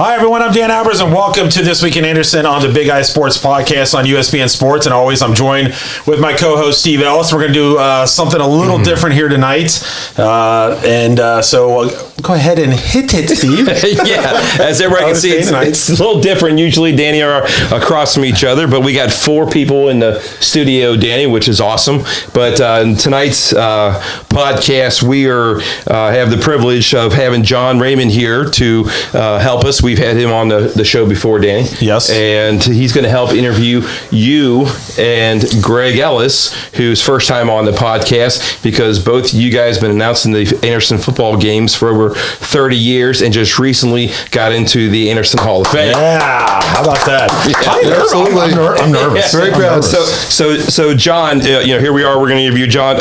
Hi, everyone. I'm Dan Albers, and welcome to This Week in Anderson on the Big Eye Sports Podcast on USBN Sports. And always, I'm joined with my co-host, Steve Ellis. We're going to do something a little different here tonight. So go ahead and hit it, Steve. Yeah, as everybody can see, it's a little different. Usually, Danny are across from each other, but we got 4 people in the studio, Danny, which is awesome. But in tonight's podcast, we have the privilege of having John Raymond here to help us. We've had him on the show before, Danny. Yes. And he's going to help interview you and Greg Ellis, who's first time on the podcast, because both you guys have been announcing the Anderson football games for over 30 years and just recently got into the Anderson Hall of Fame. Yeah, how about that? Yeah. I'm nervous. Very proud. So John, here we are. We're going to interview John,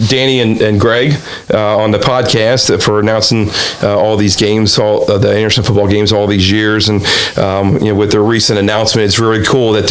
Danny, and Greg on the podcast for announcing all these games, all the Anderson football games, all these years, and with their recent announcement, it's really cool that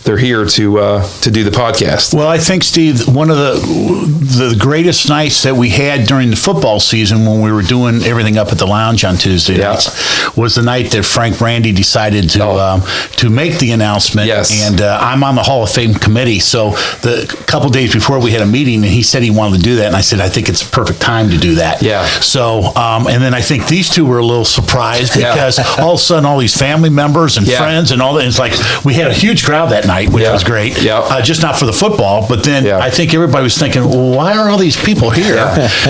they're here to do the podcast. Well, I think, Steve, one of the greatest nights that we had during the football season when we were doing everything up at the lounge on Tuesday nights was the night that Frank Brandy decided to make the announcement. Yes. And I'm on the Hall of Fame committee, so the couple days before we had a meeting, and he said he wanted to do that, and I said, I think it's a perfect time to do that. Yeah. So, and then I think these two were a little surprised because all of a sudden all these family members and friends and all that, it's like we had a huge crowd that night, which was great. Yeah. Just not for the football, but then I think everybody was thinking, well, why are all these people here?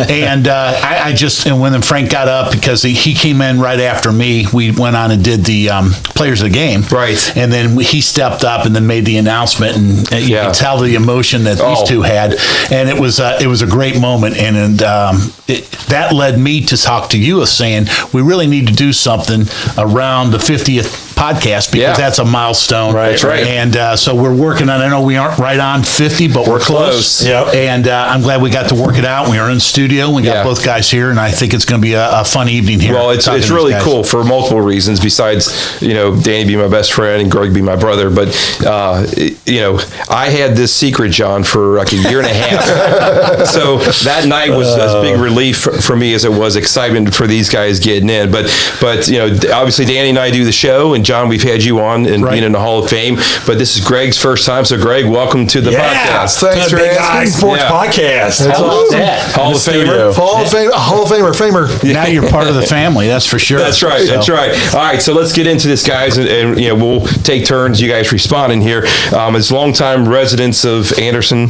And and when Frank got up, because he came in right after me, we went on and did the players of the game. Right. And then he stepped up and then made the announcement, and you could tell the emotion that these two had. And it was a great moment. And that led me to talk to you of saying, we really need to do something around the 50th podcast, because that's a milestone. Right. That's right. And so we're working on, I know we aren't right on 50, but we're close. Yep. And I'm glad we got to work it out. We are in the studio. We got both guys here, and I think it's going to be a fun evening here. Well, it's really cool for multiple reasons, besides, Danny being my best friend and Greg being my brother. But, I had this secret, John, for like a year and a half. So that night was as big relief for me as it was excitement for these guys getting in. But obviously Danny and I do the show, and John, we've had you on and being in the Hall of Fame, but this is Greg's first time. So Greg, welcome to the podcast. Thanks for Big Eye Sports Podcast. That's awesome. Hall of Famer. Hall of Famer. Now you're part of the family, that's for sure. That's right. So. That's right. All right, so let's get into this, guys, and we'll take turns. You guys responding here. As longtime residents of Anderson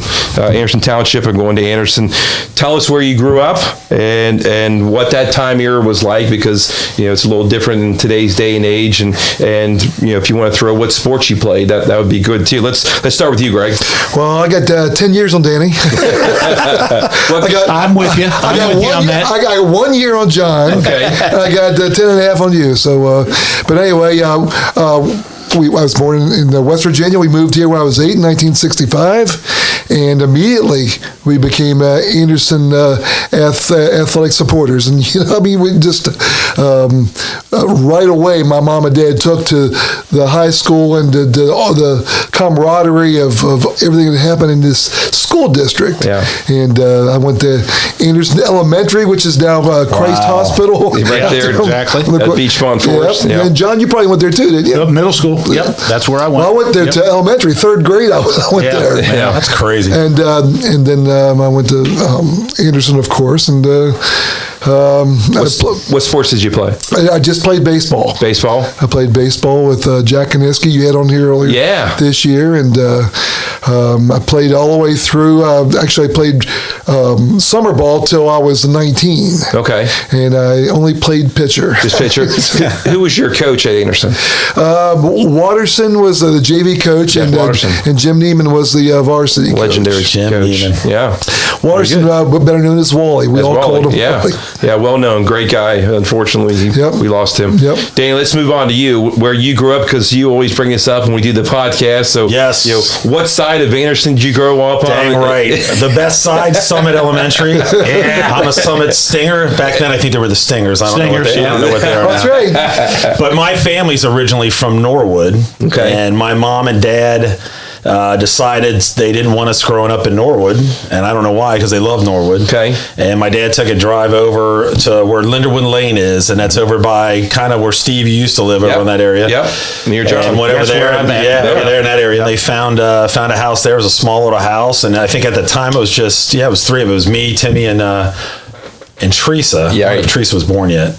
Township and going to Anderson, tell us where you grew up and what that time era was like, because it's a little different in today's day and age, and if you want to throw what sports you played, that would be good too. Let's start with you, Greg. Well, I got 10 years on Danny. I'm with you. I got 1 year on John. Okay. I got 10 and a half on you. So, but anyway, I was born in West Virginia. We moved here when I was 8 in 1965, and immediately we became Anderson athletic supporters. And we just right away, my mom and dad took to the high school and all the camaraderie of everything that happened in this school district. Yeah. And I went to Anderson Elementary, which is now Christ Hospital. Right there, exactly. At Beach Pond Forest. Yeah. And John, you probably went there too, didn't you? Middle school. Yep, that's where I went. Well, I went there to elementary, 3rd grade. I went there. Yeah, that's crazy. And then I went to Anderson, of course, and what sports did you play? I just played baseball. Baseball? I played baseball with Jack Kaniski. You had on here earlier this year, and I played all the way through. Actually, I played summer ball till I was 19. Okay. And I only played pitcher. Just pitcher? Who was your coach at Anderson? Watterson was the JV coach, and Jim Neiman was the varsity legendary coach. Jim Neiman. Yeah. Watterson, better known as Wally. We all called him Wally. Yeah, well known. Great guy. Unfortunately, we lost him. Yep. Danny, let's move on to you, where you grew up, because you always bring this up when we do the podcast. So, yes. What side of Anderson did you grow up on? Dang right. The best side, Summit Elementary. Yeah, I'm a Summit Stinger. Back then, I think they were the Stingers. I don't know what they are now. That's right. But my family's originally from Norwood. Okay. And my mom and dad decided they didn't want us growing up in Norwood, and I don't know why, because they love Norwood. Okay. And my dad took a drive over to where Linderwood Lane is, and that's over by kind of where Steve used to live over in that area. Yep. Near John. And went over there. I'm at. Over there in that area. And they found a house there. It was a small little house, and I think at the time it was just it was three of it. It was me, Timmy, and Teresa. Yeah. I don't know if Teresa was born yet.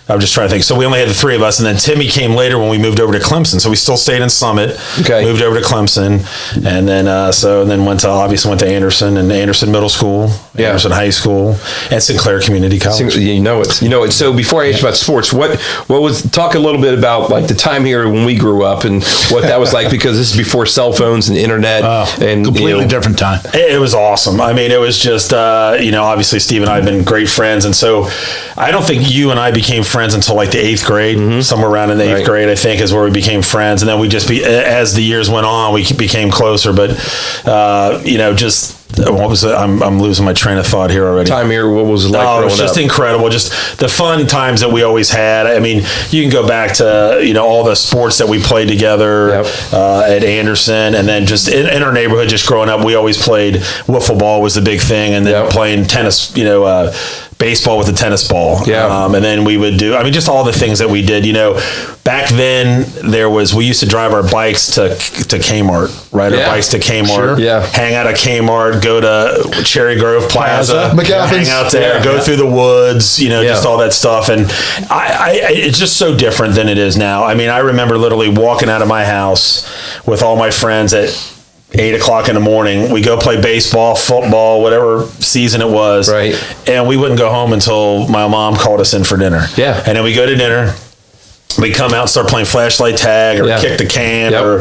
I'm just trying to think. So we only had the three of us, and then Timmy came later when we moved over to Clemson. So we still stayed in Summit. Okay. Moved over to Clemson, and then went to Anderson and Anderson Middle School, Anderson High School, and Sinclair Community College. You know it. So before I ask you about sports, what was talk a little bit about like the time here when we grew up and what that was like, because this is before cell phones and internet and completely different time. It was awesome. I mean, it was just obviously Steve and I have been great friends, and so I don't think you and I became friends until like the 8th grade, somewhere around in the 8th grade, I think, is where we became friends. And then we just as the years went on, we became closer. But, what was it? I'm losing my train of thought here already. Time here, what was it like growing up? It was just incredible. Just the fun times that we always had. I mean, you can go back to, all the sports that we played together at Anderson, and then just in our neighborhood, just growing up, we always played wiffle ball was the big thing, and then playing tennis, baseball with the tennis ball. And then we would do, just all the things that we did. Back then we used to drive our bikes to Kmart, right? Our bikes to Kmart, hang out at Kmart, go to Cherry Grove Plaza, hang out there, go through the woods, just all that stuff. And it's just so different than it is now. I remember literally walking out of my house with all my friends at 8 o'clock in the morning. We go play baseball, football, whatever season it was. Right. And we wouldn't go home until my mom called us in for dinner. Yeah. And then we go to dinner. We come out and start playing flashlight tag or kick the can or,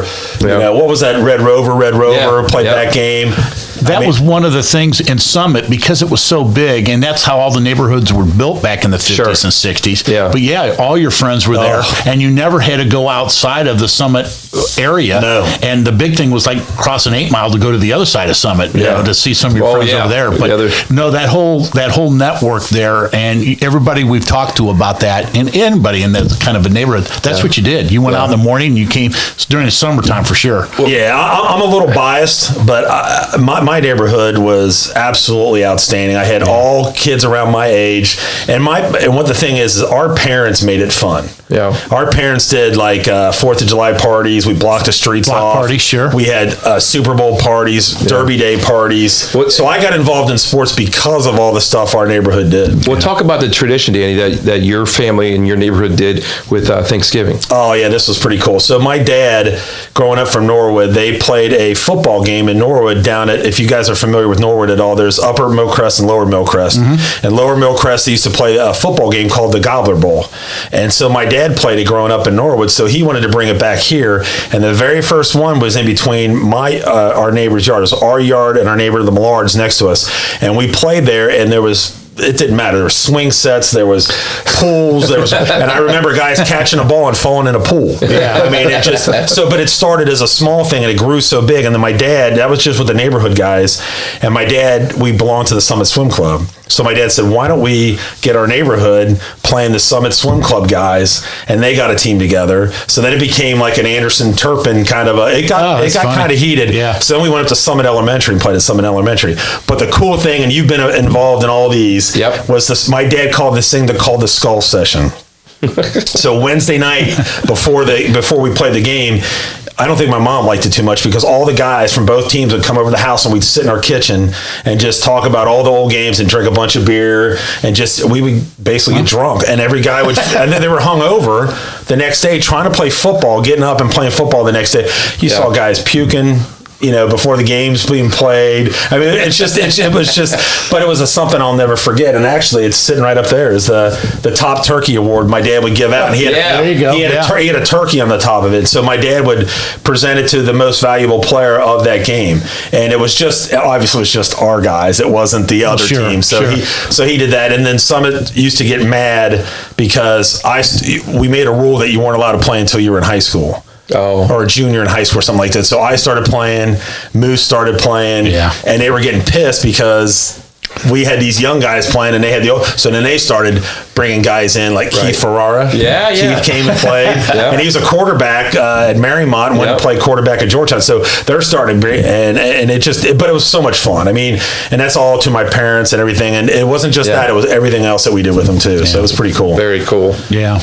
what was that? Red Rover, played that game. That was one of the things in Summit, because it was so big, and that's how all the neighborhoods were built back in the 50s and 60s. Yeah. But all your friends were there, and you never had to go outside of the Summit area. No. And the big thing was like crossing 8 Mile to go to the other side of Summit, to see some of your friends over there. But no, that whole network there, and everybody we've talked to about that, and anybody in that kind of a neighborhood, that's what you did. You went out in the morning, and you came during the summertime for sure. Well, I'm a little biased, but my neighborhood was absolutely outstanding. I had all kids around my age, and what the thing is our parents made it fun. Yeah, our parents did like 4th of July parties. We blocked the streets off. Parties, sure. We had Super Bowl parties, Derby Day parties. So I got involved in sports because of all the stuff our neighborhood did. Well, talk about the tradition, Danny, that your family and your neighborhood did with Thanksgiving. Oh yeah, this was pretty cool. So my dad, growing up from Norwood, they played a football game in Norwood down at, if you guys are familiar with Norwood at all, there's Upper Millcrest and Lower Millcrest. Mm-hmm. And Lower Millcrest, they used to play a football game called the Gobbler Bowl. And so my dad played it growing up in Norwood, so he wanted to bring it back here. And the very first one was in between our neighbor's yard. It was our yard and our neighbor, the Millards, next to us. And we played there, and it didn't matter. There were swing sets, there was pools, and I remember guys catching a ball and falling in a pool. Yeah. But it started as a small thing and it grew so big. And then my dad, that was just with the neighborhood guys. And my dad, we belonged to the Summit Swim Club. So my dad said, why don't we get our neighborhood playing the Summit Swim Club guys? And they got a team together. So then it became like an Anderson Turpin kind of it got kind of heated. Yeah. So then we went up to Summit Elementary and played at Summit Elementary. But the cool thing, and you've been involved in all these, was this. My dad called this thing called the Skull Session. So Wednesday night before we played the game, I don't think my mom liked it too much because all the guys from both teams would come over to the house and we'd sit in our kitchen and just talk about all the old games and drink a bunch of beer and we would basically get drunk. And every guy would, and then they were hung over the next day trying to play football, getting up and playing football the next day. You saw guys puking, before the game's being played. But it was something I'll never forget. And actually, it's sitting right up there is the top turkey award my dad would give out. And he had a turkey on the top of it. So my dad would present it to the most valuable player of that game. And it was obviously just our guys. It wasn't the other team. So he did that. And then Summit used to get mad because we made a rule that you weren't allowed to play until you were in high school. Or a junior in high school or something like that. So I started playing, Moose started playing, and they were getting pissed because we had these young guys playing, and they had so then they started bringing guys in like Keith Ferrara. Keith came and played, and he was a quarterback at Marymount and went to play quarterback at Georgetown. So they're starting, and but it was so much fun. I mean, and that's all to my parents and everything. And it wasn't just that; it was everything else that we did with them too. So it was pretty cool. Very cool. Yeah.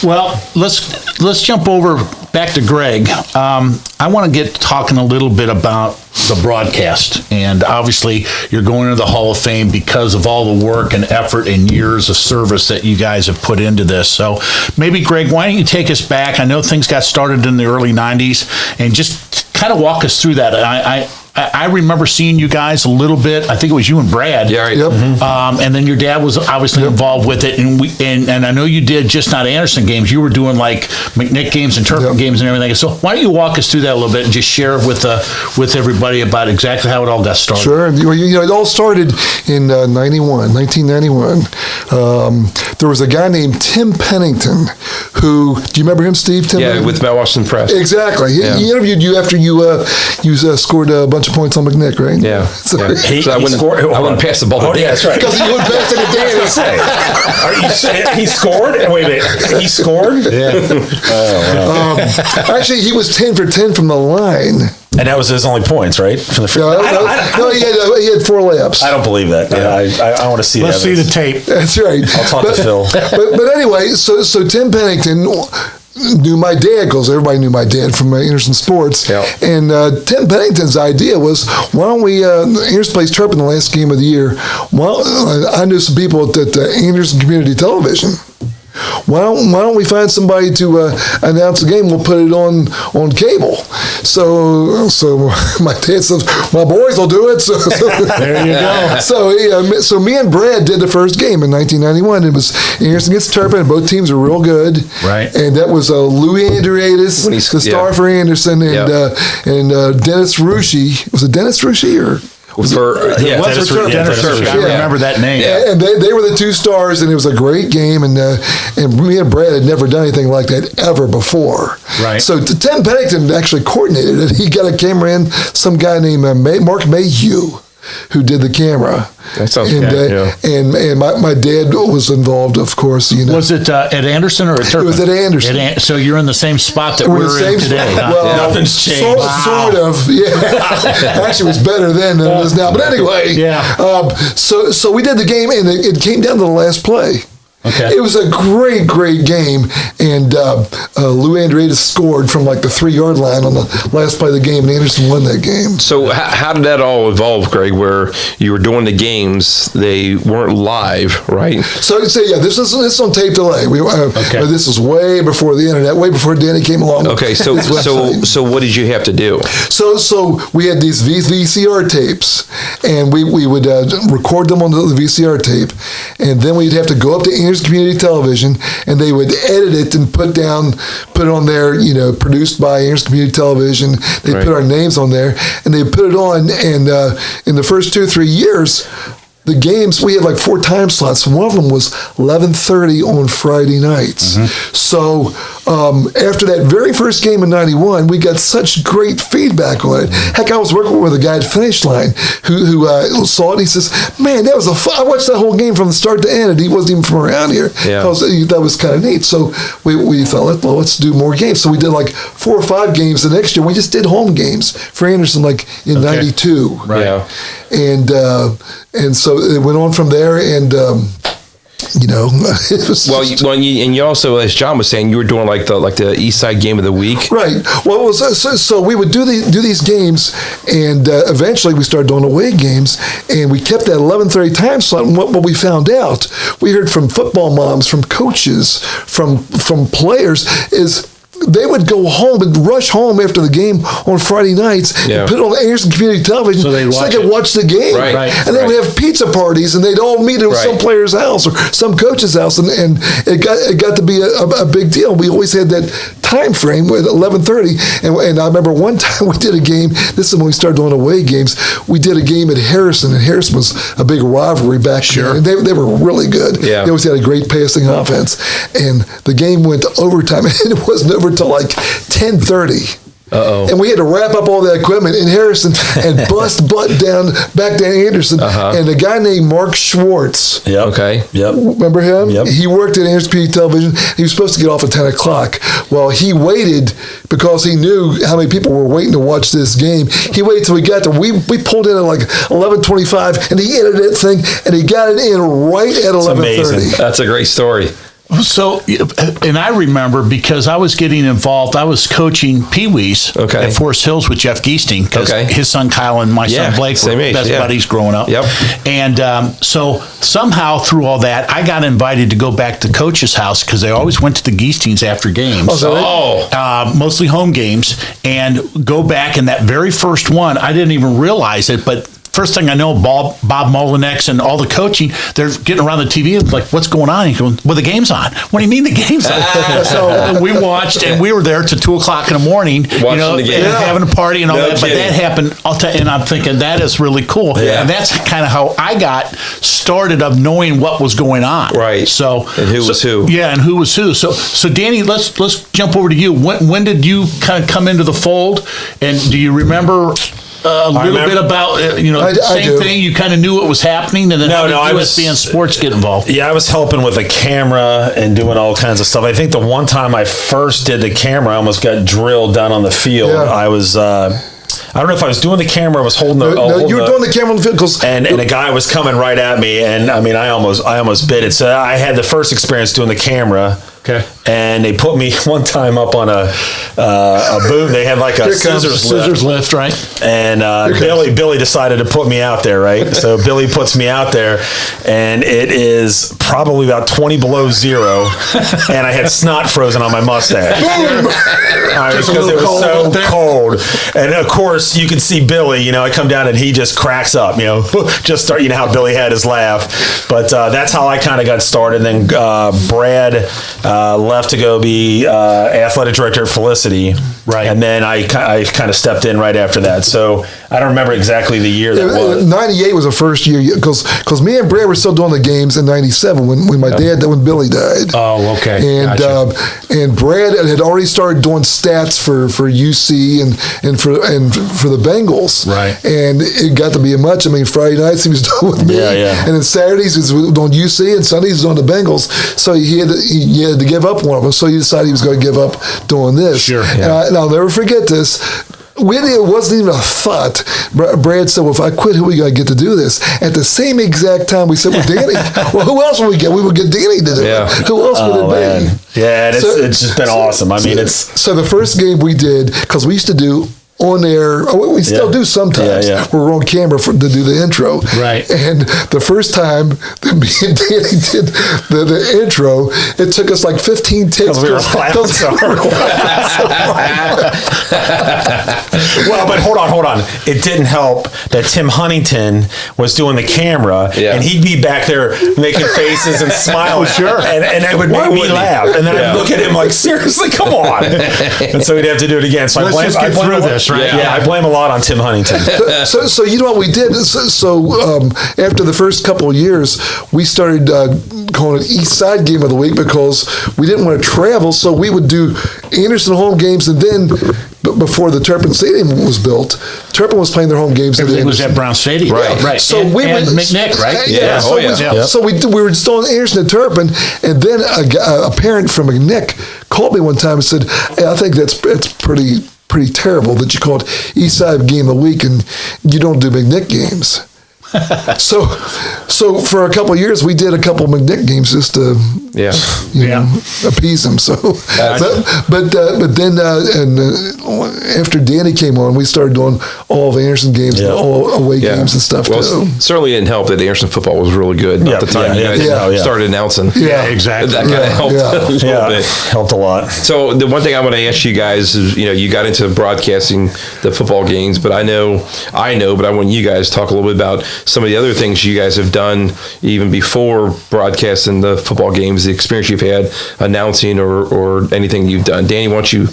Well, let's jump over back to Greg. I want to get talking a little bit about the broadcast, and obviously you're going into the Hall of Fame because of all the work and effort and years of service that you guys have put into this. So maybe, Greg, why don't you take us back? I know things got started in the early 90s, and just kind of walk us through that. I remember seeing you guys a little bit. I think it was you and Brad. Yeah, right. Yep. And then your dad was obviously involved with it, and I know you did just not Anderson games. You were doing like McNick games and Turpin games and everything. So why don't you walk us through that a little bit and just share with everybody about exactly how it all got started? Sure. It all started in 1991. There was a guy named Tim Pennington who, do you remember him, Steve? Tim Pennington? With Mount Washington Press. Exactly. He interviewed you after you scored a bunch of points on McNick, right? Yeah. So I wouldn't pass the ball. Oh, yeah, that's right. because he wouldn't pass it to Dan. Are you saying he scored? Wait a minute. He scored? Yeah. Actually, he was 10 for 10 from the line. And that was his only points, right? From the free. No, he had 4 layups. I don't believe that. Yeah, I want to see that. Let's see the tape. That's right. I'll talk to Phil. But anyway, so Tim Pennington knew my dad, because everybody knew my dad from Anderson Sports. Yeah. And Tim Pennington's idea was, why don't we, Anderson plays Turpin the last game of the year. Well, I knew some people at Anderson Community Television. Why don't we find somebody to announce the game? We'll put it on cable. So my dad says, my boys will do it. So There you go. So me and Brad did the first game in 1991. It was Anderson against Turpin, and both teams were real good. Right. And that was Louis Andreadis, the star for Anderson, and Dennis Rushi. Was it Dennis Rushi or? Dennis Turpin. I remember that name. Yeah. And they were the 2 stars, and it was a great game. And me and Brad had never done anything like that ever before. Right. So Tim Pennington actually coordinated it. He got a camera in, some guy named Mark Mayhew, who did the camera. That sounds and, good. And my dad was involved, of course. Was it at Anderson or at Turpin? It was at Anderson. So you're in the same spot that we're in today. Huh? Well, nothing's changed. Sort of, yeah. Actually, it was better then than it is now. But anyway, so we did the game, and it came down to the last play. Okay. It was a great, great game, and Lou Andreadis scored from like the 3-yard line on the last play of the game, and Anderson won that game. So how did that all evolve, Greg, where you were doing the games, they weren't live, right? So yeah, this is on tape delay. This is way before the internet, way before Danny came along. Okay, so what did you have to do? So we had these VCR tapes, and we would record them on the VCR tape, and then we'd have to go up to Anderson Community Television, and they would edit it and put it on there, produced by Anderson Community Television. They'd put our names on there, and they put it on, and in the first 2 or 3 years, the games, we had like 4 time slots. One of them was 11:30 on Friday nights. So after that very first game in 91, we got such great feedback on it. Heck, I was working with a guy at Finish Line who saw it, and he says, man, that was I watched that whole game from the start to end, and he wasn't even from around here. Yeah. That was kind of neat. So we thought, well, let's do more games. So we did like 4 or 5 games the next year. We just did home games for Anderson like in 92. Right. Yeah. And so it went on from there, and it was and you also, as John was saying, you were doing like the East Side Game of the Week, right? Well, so we would do these games, and eventually we started doing away games, and we kept that 11:30 time slot. And what we found out, we heard from football moms, from coaches, from players, is they would go home and rush home after the game on Friday nights and put it on Anderson Community Television so they could watch the game. Right. And they would have pizza parties, and they'd all meet at some player's house or some coach's house, and it got to be a big deal. We always had that time frame with 11:30, and I remember one time we did a game. This is when we started doing away games. We did a game at Harrison, and Harrison was a big rivalry back then. And they were really good. Yeah. They always had a great passing offense, and the game went to overtime, and it wasn't over till like 10:30. And we had to wrap up all that equipment in Harrison and bust butt back down Anderson. And a guy named Mark Schwartz. Yep. Okay. Yep. Remember him? Yep. He worked at Anderson Community Television. He was supposed to get off at 10 o'clock. Well, he waited because he knew how many people were waiting to watch this game. He waited till we got there. We pulled in at like 11:25, and he entered that thing, and he got it in right at 11:30. That's a great story. So, and I remember because I was getting involved, I was coaching Pee Wees at Forest Hills with Jeff Geesting because his son Kyle and my son Blake were best buddies growing up. Yep. And so somehow through all that, I got invited to go back to Coach's house because they always went to the Geestings after games. Mostly home games, and go back. And that very first one, I didn't even realize it, but first thing I know, Bob Molinex and all the coaching, they're getting around the TV and like, what's going on? And going, well, the game's on. What do you mean the game's on? So we watched, and we were there till 2 o'clock in the morning, watching the game. And having a party and all that. Kidding. But that happened, and I'm thinking that is really cool. Yeah. And that's kind of how I got started of knowing what was going on. Right. So and who was who? Yeah, and who was who. So Danny, let's jump over to you. When did you kind of come into the fold? And do you remember a little bit about, same thing? You kind of knew what was happening, and then USB and sports get involved? Yeah, I was helping with a camera and doing all kinds of stuff. I think the one time I first did the camera, I almost got drilled down on the field. Yeah. I was... I don't know if I was doing the camera, I was holding the... No, you were doing the camera on the field. And a guy was coming right at me, and I mean, I almost bit it. So I had the first experience doing the camera. Okay. And they put me one time up on a boom. They had like a scissors lift, right? And Billy decided to put me out there, right? So Billy puts me out there, and it is probably about 20 below zero, and I had snot frozen on my mustache. Because it was so cold. And of course, you can see Billy. I come down and he just cracks up. Just start. How Billy had his laugh. But that's how I kind of got started. And then Brad left to go be athletic director at Felicity. Right. And then I kind of stepped in right after that. So I don't remember exactly the year that was. 98 was the first year, because me and Brad were still doing the games in 97 when when Billy died. Oh, okay. And gotcha. And Brad had already started doing stats for UC and for the Bengals. Right. And it got to be a much. I mean, Friday nights he was doing with me. Yeah. And then Saturdays he was doing UC, and Sundays he was on the Bengals. So he had to give up one of them. So he decided he was going to give up doing this. Sure. Yeah. And I'll never forget this. It wasn't even a thought. Brad said, well, if I quit, who are we going to get to do this? At the same exact time, we said, well, Danny. Well, who else would we get? We would get Danny to do it. Who else would it be? Yeah, it's just been awesome. I mean, So the first game we did, because we used to do on air, we still do sometimes. We're on camera to do the intro. Right. And the first time that me and Danny did the intro, it took us like 15 takes. We were laughing so hard. Well, but hold on. It didn't help that Tim Huntington was doing the camera, and he'd be back there making faces and smiling. Sure. And it would make me laugh. And then I'd look at him like, seriously, come on. And so we'd have to do it again. So let's just get through this, right? Yeah, I blame a lot on Tim Huntington. So you know what we did? So after the first couple of years, we started calling it East Side Game of the Week because we didn't want to travel. So we would do Anderson home games, and then before the Turpin Stadium was built, Turpin was playing their home games. Everything was at Brown Stadium. Right. So and McNick, right? Yeah. So we were just on Anderson and Turpin, and then a parent from McNick called me one time and said, hey, I think that's pretty terrible that you call it East Side Game of the Week and you don't do McNick games. So for a couple of years, we did a couple of McNick games just to appease them. So, but then after Danny came on, we started doing all of Anderson games, and all away games and stuff too. Certainly didn't help that Anderson football was really good at the time you guys started announcing. Yeah, exactly. That kind of helped a little bit. Helped a lot. So the one thing I want to ask you guys is, you got into broadcasting the football games, but I know, but I want you guys to talk a little bit about some of the other things you guys have done even before broadcasting the football games, the experience you've had announcing or anything you've done. Danny, why don't you?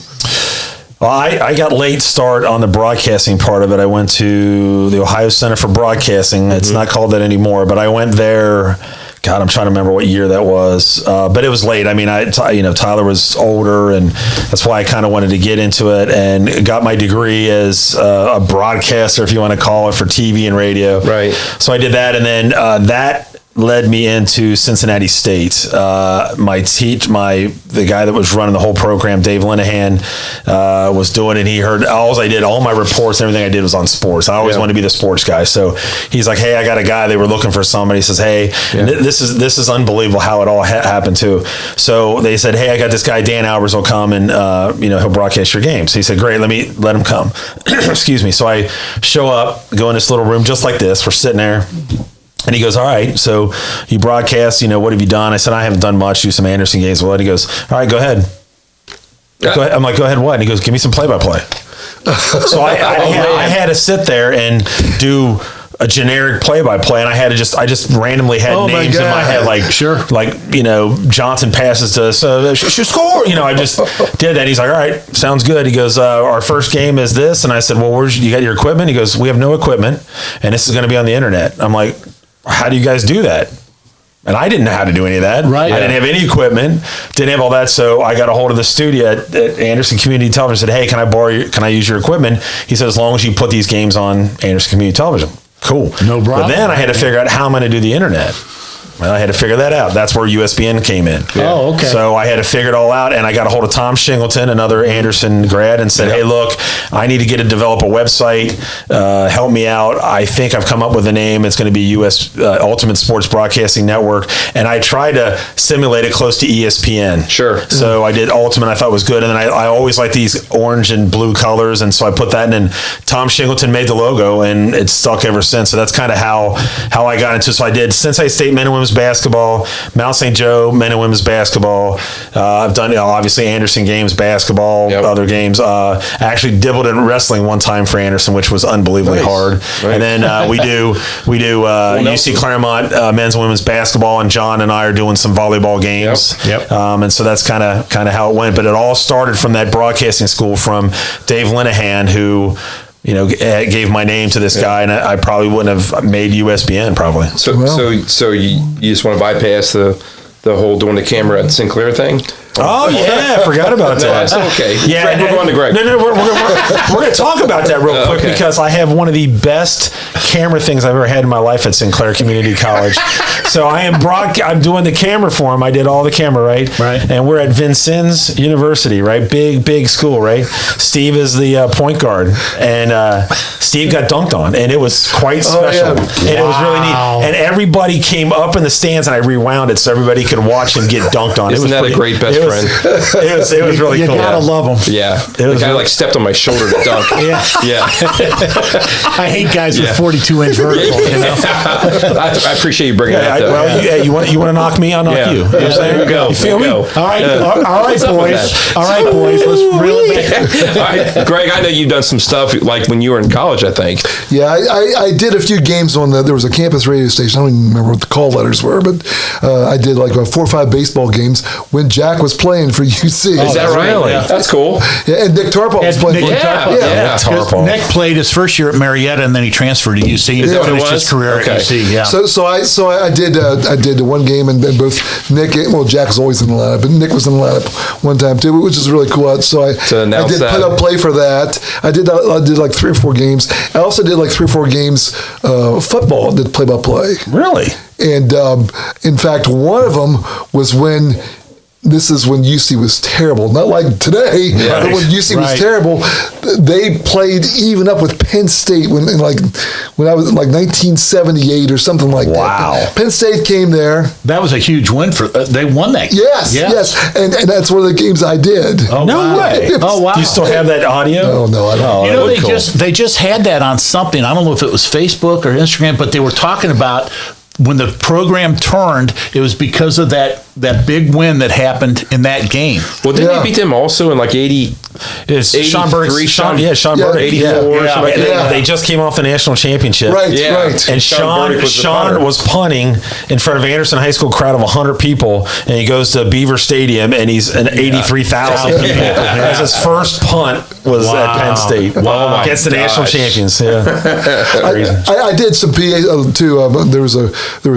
Well, I got late start on the broadcasting part of it. I went to the Ohio Center for Broadcasting. It's not called that anymore, but I went there God, I'm trying to remember what year that was, but it was late. I mean, Tyler was older, and that's why I kind of wanted to get into it, and got my degree as a broadcaster, if you want to call it, for TV and radio. Right. So I did that, and then that led me into Cincinnati State. The guy that was running the whole program, Dave Linehan, was doing it. He heard all my reports, everything I did was on sports. I always wanted to be the sports guy. So he's like, hey, I got a guy. They were looking for somebody. He says, hey, this is unbelievable how it all happened too. So they said, hey, I got this guy, Dan Albers will come and he'll broadcast your games. So he said, great, let him come. Excuse me. So I show up, go in this little room just like this. We're sitting there. And he goes, all right, so you broadcast, what have you done? I said, I haven't done much, do some Anderson games. Well, and he goes, all right, go ahead. I'm like, go ahead, what? And he goes, give me some play-by-play. So I had to sit there and do a generic play-by-play, and I just randomly had names in my head, like Johnson passes to should score. I just did that. He's like, all right, sounds good. He goes, our first game is this, and I said, well, you got your equipment? He goes, we have no equipment, and this is going to be on the internet. I'm like, how do you guys do that? And I didn't know how to do any of that. Right. I didn't have any equipment, didn't have all that. So I got a hold of the studio at Anderson Community Television and said, hey, can I use your equipment? He said, as long as you put these games on Anderson Community Television. Cool. No problem. But then I had to figure out how I'm going to do the internet. Well, I had to figure that out. That's where USBN came in. Yeah. Oh, okay. So I had to figure it all out, and I got a hold of Tom Shingleton, another Anderson grad, and said, hey, look, I need to develop a website. Help me out. I think I've come up with a name. It's going to be US Ultimate Sports Broadcasting Network. And I tried to simulate it close to ESPN. Sure. So I did Ultimate. I thought was good. And then I always like these orange and blue colors, and so I put that in, and Tom Shingleton made the logo, and it's stuck ever since. So that's kind of how I got into it. So I did Cincinnati State men and women's basketball, Mount St. Joe men and women's basketball. I've done obviously Anderson games, basketball, other games. I actually dibbled in wrestling one time for Anderson, which was unbelievably hard. Nice. And then we do UC Claremont men's and women's basketball, and John and I are doing some volleyball games. Yep. And so that's kind of how it went. But it all started from that broadcasting school from Dave Linehan, who gave my name to this guy, and I probably wouldn't have made USBN probably. So you just want to bypass the whole doing the camera at Sinclair thing? Oh yeah, I forgot about that. That's okay. Yeah, Greg, we're going to Greg. No, we're going to talk about that real quick because I have one of the best camera things I've ever had in my life at Sinclair Community College. So I'm doing the camera for him. I did all the camera, right? And we're at Vincennes University, right? Big school, right? Steve is the point guard, and Steve got dunked on, and it was quite special, and it was really neat. And everybody came up in the stands, and I rewound it so everybody could watch him get dunked on. Isn't that a great best friend? It was really cool. You gotta love him. Yeah. The guy stepped on my shoulder to dunk. Yeah. I hate guys with 42-inch vertical. I appreciate you bringing that up. Well, you want to knock me? I'll knock you. You know what I'm saying? There we go. You feel me? All right, boys. All right, boys. Let's reel it back. All right, Greg, I know you've done some stuff like when you were in college, I think. Yeah, I did a few games on there was a campus radio station. I don't even remember what the call letters were, but I did like about 4 or 5 baseball games when Jack was playing for UC. Is that right? Really? Yeah. That's cool. Yeah, and Nick Tarpaul was playing for Tarpaul. Nick played his first year at Marietta, and then he transferred to UC and finished his career at UC. Yeah. So I did one game, and both Nick, Jack was always in the lineup, but Nick was in the lineup one time too, which is really cool. So I did put up play for that. I did like 3 or 4 games. I also did like 3 or 4 games football. Did play-by-play. Really? And in fact, one of them was when UC was terrible. Not like today, but when UC was terrible, they played even up with Penn State when I was in like 1978 or something like that. Wow. Penn State came there. That was a huge win for they won that game. Yes. And that's one of the games I did. Oh, no way. Oh, wow. Do you still have that audio? No, I don't. They just had that on something. I don't know if it was Facebook or Instagram, but they were talking about when the program turned, it was because of that that big win that happened in that game. Well, didn't they beat them also in like 80? It's Sean Burke. Sean Burke, 84 or something. They just came off the national championship. Right, right. And Sean was punting in front of Anderson High School crowd of 100 people, and he goes to Beaver Stadium, and he's an 83,000 people. As his first punt was at Penn State against the national champions. I did some PA too. There was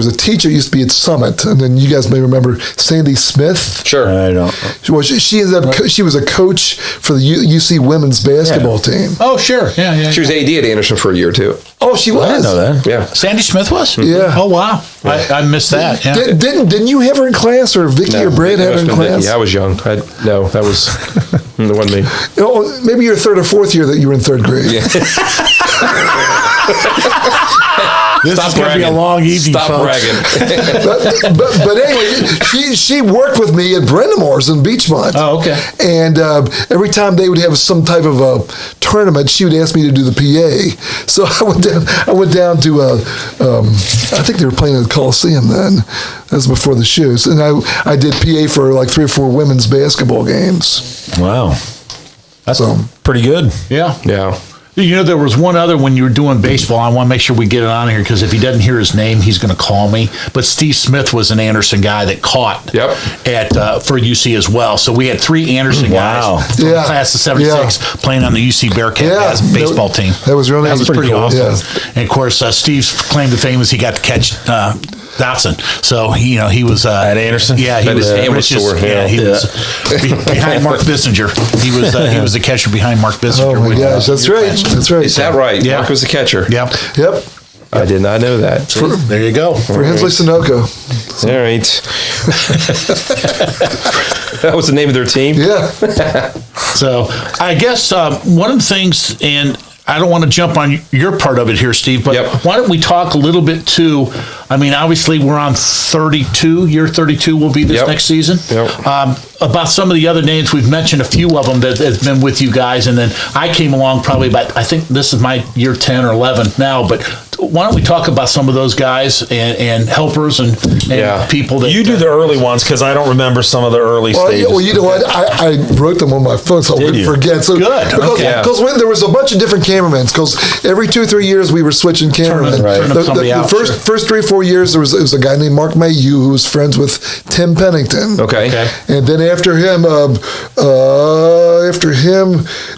a teacher used to be at Summit, and then you guys may remember Sandy Smith. Sure, I don't. Well, she ended up. She was a coach for the UC women's basketball team. Oh, sure, yeah. She was AD at Anderson for a year too. Oh, she was. I know that. Yeah, Sandy Smith was. Yeah. Oh, wow. I missed that. Yeah. Didn't you have her in class, or Vicky or Brad had her in class? Vicky. I was young. No, that was the one me. Maybe your third or fourth year that you were in third grade. Yeah. This is going to be a long evening, Stop folks. bragging. but anyway, she worked with me at Brendamore's in Beachmont. Oh, okay. And every time they would have some type of a tournament, she would ask me to do the PA. So I went down to I think they were playing at the Coliseum then. That was before the shoes, and I did PA for like 3 or 4 women's basketball games. Wow, that's pretty good. Yeah. Yeah. You know, there was one other when you were doing baseball. I want to make sure we get it on here because if he doesn't hear his name, he's going to call me. But Steve Smith was an Anderson guy that caught at for UC as well. So we had 3 Anderson guys from the class of '76 playing on the UC Bearcat baseball team. That was really pretty cool. awesome. Yeah. And of course, Steve's claim to fame was he got to catch Dotson. So he was at Anderson. Yeah, he was. His hand was sore. He was behind Mark Bissinger. He was the catcher behind Mark Bissinger. Oh my gosh, that's right. That's right. Is that right? Yeah. Mark was the catcher. Yep. I did not know that. There you go. For Hensley Sunoco. All right. That was the name of their team? Yeah. So I guess one of the things, and I don't want to jump on your part of it here, Steve, but why don't we talk a little bit too? I mean, obviously we're on 32. Year 32 will be this next season. About some of the other names, we've mentioned a few of them that have been with you guys, and then I came along probably about, I think this is my year 10 or 11 now, but why don't we talk about some of those guys and helpers and people that... You do the early ones because I don't remember some of the early stages. Well, you know what? I wrote them on my phone so I wouldn't forget. So, good. Because when there was a bunch of different cameramans, because every 2 or 3 years we were switching cameramen. The first 3 or 4 years there was a guy named Mark Mayhew who was friends with Tim Pennington. Okay. And then after him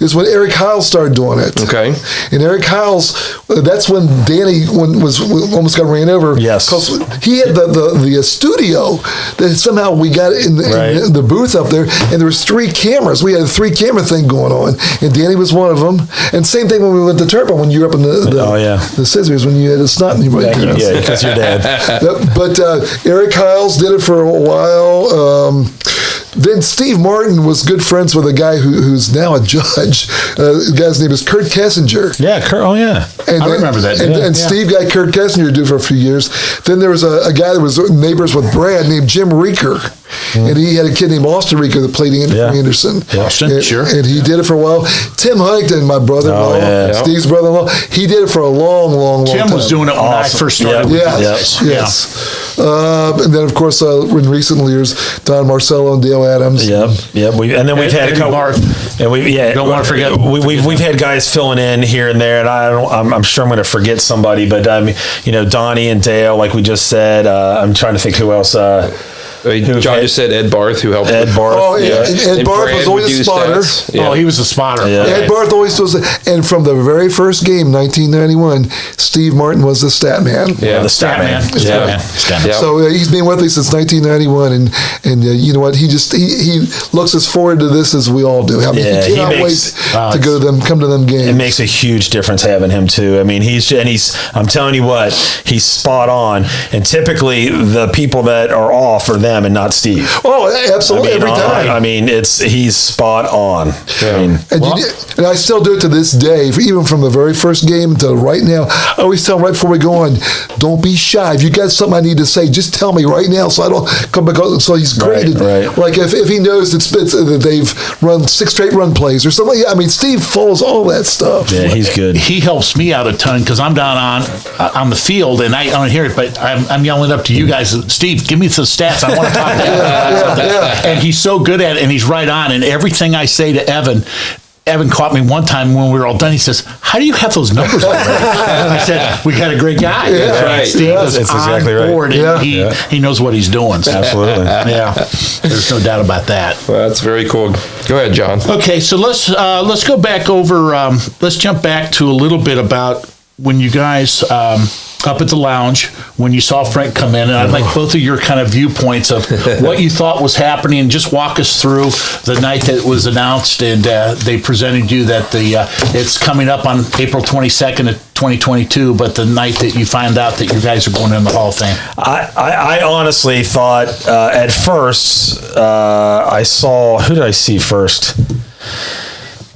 is when Eric Hiles started doing it. Okay. And Eric Hiles, that's when Danny was almost got ran over. Yes. Because he had the studio that somehow we got in the booth up there, and there was 3 cameras. We had a 3 camera thing going on, and Danny was one of them. And same thing when we went to Turpin, when you were up in the scissors, when you had a snot in your butt. Yeah, because you're dead. But Eric Hiles did it for a while. Then Steve Martin was good friends with a guy who's now a judge. The guy's name is Kurt Kessinger. Yeah, Kurt. Oh, yeah. And I remember that. And Steve got Kurt Kessinger to do for a few years. Then there was a guy that was neighbors with Brad named Jim Reeker. And he had a kid named Austin Reeker that played for Anderson. Austin, sure. And he did it for a while. Tim Huntington, my brother-in-law, Steve's brother-in-law, he did it for a long time. Tim was doing it when I first started. Yes. And then, of course, in recent years, Don Marcello and Dale Adams. Yep. And then we've had a couple. And don't want to forget. We've had guys filling in here and there, and I'm sure I'm going to forget somebody, but Donnie and Dale, like we just said. I'm trying to think who else. John just said Ed Barth, who helped. Ed Barth. Oh, Ed Barth was always a spotter. Oh, he was a spotter. Ed Barth always was. And from the very first game, 1991, Steve Martin was the stat man. Yeah, the stat man. So he's been with me since 1991, and you know what? He looks as forward to this as we all do. I mean, he cannot wait to come to them games. It makes a huge difference having him too. I mean, he's. I'm telling you what, he's spot on. And typically, the people that are off are them and not Steve. Oh, absolutely, every time. I mean, he's spot on. Yeah. And I still do it to this day, even from the very first game until right now. I always tell them right before we go on, don't be shy. If you got something I need to say, just tell me right now, so I don't come back. So he's graded. Like if he knows that they've run 6 straight run plays or something. I mean, Steve follows all that stuff. Yeah, he's good. He helps me out a ton because I'm down on the field and I don't hear it, but I'm yelling up to you guys, Steve, give me the stats. I want we're talking about. And he's so good at it, and he's right on. And everything I say to Evan caught me one time when we were all done. He says, "How do you have those numbers already?" I said, "We got a great guy. Right. Steve is That's on exactly right. board, and he knows what he's doing." So, Absolutely. yeah, there's no doubt about that. Well, that's very cool. Go ahead, John. Okay, so let's go back over. Let's jump back to a little bit about when you guys up at the lounge when you saw Frank come in, and I'd like both of your kind of viewpoints of what you thought was happening, and just walk us through the night that it was announced and they presented you that it's coming up on April 22nd of 2022, but the night that you find out that you guys are going in the Hall of Fame. I honestly thought at first I saw, who did I see first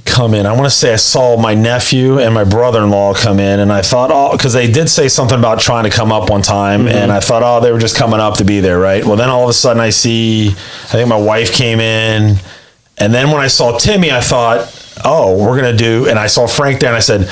come in? I want to say I saw my nephew and my brother-in-law come in, and I thought, because they did say something about trying to come up one time, and I thought, they were just coming up to be there, right? Well, then all of a sudden I think my wife came in, and then when I saw Timmy, I thought, we're going to do, and I saw Frank there, and I said,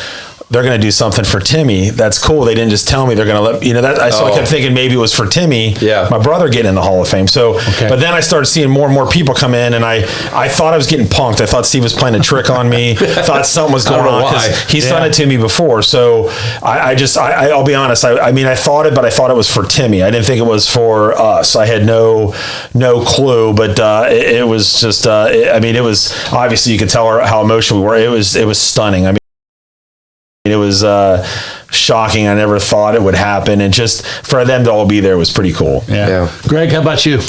they're going to do something for Timmy. That's cool. They didn't just tell me they're going to let, that. I kept thinking maybe it was for Timmy, my brother, getting in the Hall of Fame. So, but then I started seeing more and more people come in, and I thought I was getting punked. I thought Steve was playing a trick on me. Thought something was going on because he's done it to me before. So I'll be honest. I thought it, but I thought it was for Timmy. I didn't think it was for us. I had no clue, but it was just, it was obviously, you could tell how emotional we were. It was stunning. It was shocking. I never thought it would happen, and just for them to all be there was pretty cool. Yeah. Greg, how about you?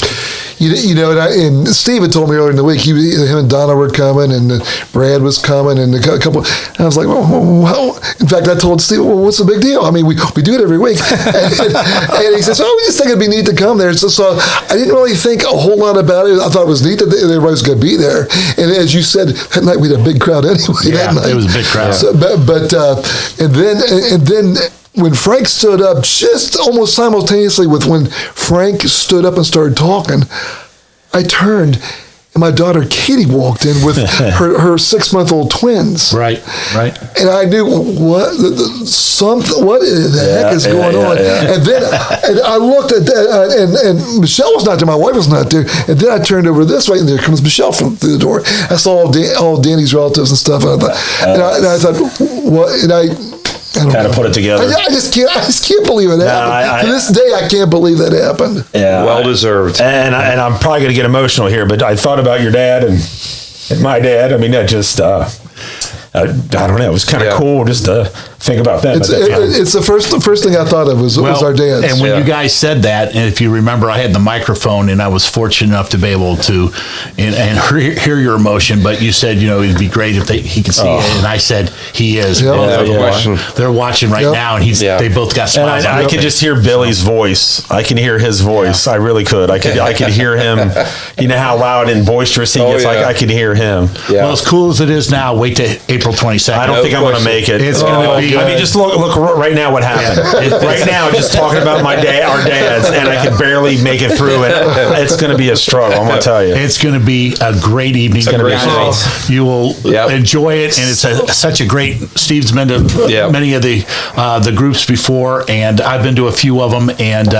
And Steve had told me earlier in the week, him and Donna were coming, and Brad was coming, and a couple. And I was like, well, in fact, I told Steve, well, what's the big deal? We do it every week. and he says, we just think it'd be neat to come there. So I didn't really think a whole lot about it. I thought it was neat that everybody was going to be there. And as you said, that night we had a big crowd anyway. Yeah, that night. It was a big crowd. So, and then when Frank stood up, just almost simultaneously with when Frank stood up and started talking, I turned, and my daughter Katie walked in with her 6-month-old twins. Right. And I knew what the heck is going on. Yeah. And then I looked at that, and Michelle was not there. My wife was not there. And then I turned over this way, and there comes Michelle through the door. I saw all Danny's relatives and stuff. And I thought, what? And I kind of put it together. I just can't believe it happened. To this day, I can't believe that happened. Yeah, well deserved. And I'm probably going to get emotional here, but I thought about your dad and my dad. That just I don't know. It was kind of cool just to think about that. It's the first thing I thought of was our dads. And when you guys said that, and if you remember, I had the microphone, and I was fortunate enough to be able to and hear your emotion. But you said, it'd be great if he could see it, and I said he is. They're watching right now, and they both got smiles. And I could just hear Billy's voice. I can hear his voice. I really could. I could hear him. You know how loud and boisterous he gets. I could hear him. Yeah. Well, as cool as it is now, wait till April 22nd. I don't think I'm going to make it. It's going to be. Just look right now what happened. Right now, just talking about our dads, and I can barely make it through it. It's going to be a struggle. I'm going to tell you. It's going to be a great evening. It's going to be nice. You will enjoy it, and it's such a great. Steve's been to many of the groups before, and I've been to a few of them, and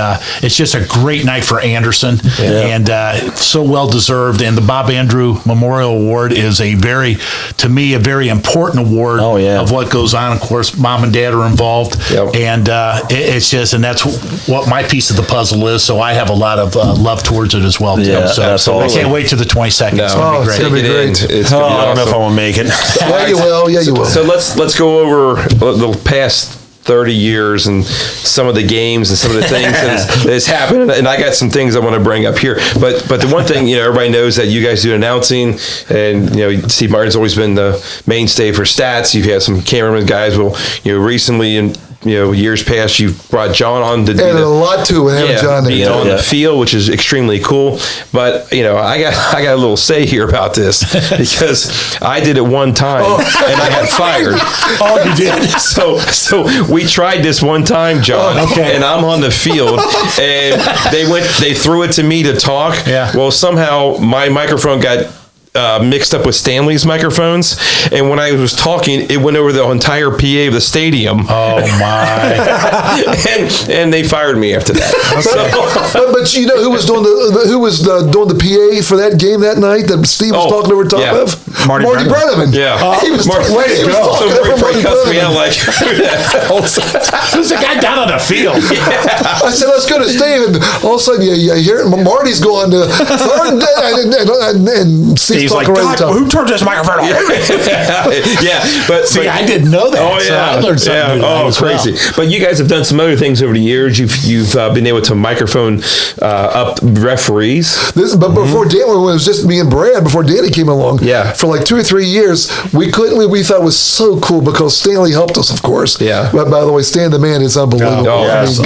it's just a great night for Anderson, and so well deserved. And the Bob Andrew Memorial Award is to me, a very important award of what goes on. Of course, Mom and Dad are involved, and it's just, and that's what my piece of the puzzle is. So I have a lot of love towards it as well. Yeah, so absolutely. I can't wait to the 22nd. No. It's going to be great. It's going to be great. I don't know if I will make it. Yeah, you will. Yeah, you will. So let's go over the past 30 years and some of the games and some of the things that's happened, and I got some things I want to bring up here. But the one thing, everybody knows that you guys do announcing, and Steve Martin's always been the mainstay for stats. You've had some cameraman guys. Well, recently in years past, you've brought John on to do a lot to having John there. Being on the field, which is extremely cool. But I got a little say here about this because I did it one time and I got fired. Oh, you did? So we tried this one time, John. And I'm on the field, and they threw it to me to talk. Yeah. Well, somehow my microphone got mixed up with Stanley's microphones, and when I was talking, it went over the entire PA of the stadium. Oh my! and they fired me after that. But you know who was doing the PA for that game that night that Steve was talking over top of? Marty Brenneman. Yeah, he was talking so over Marty Marty cussed me out Brenneman. like, who the hell? Who's the guy down on the field? I said, let's go to Steve, and all of a sudden you hear Marty's going to third and Steve's like, talking right God, who turned this microphone on? Yeah, but See, I didn't know that. Oh yeah, so I learned something new Oh, as well. crazy! But you guys have done some other things over the years. You've been able to microphone up referees. But before Danny, when it was just me and Brad, before Danny came along, for like 2 or 3 years, we thought it was so cool because Stanley helped us, of course. Yeah. But by the way, Stan the Man is unbelievable. Oh, yes, He's a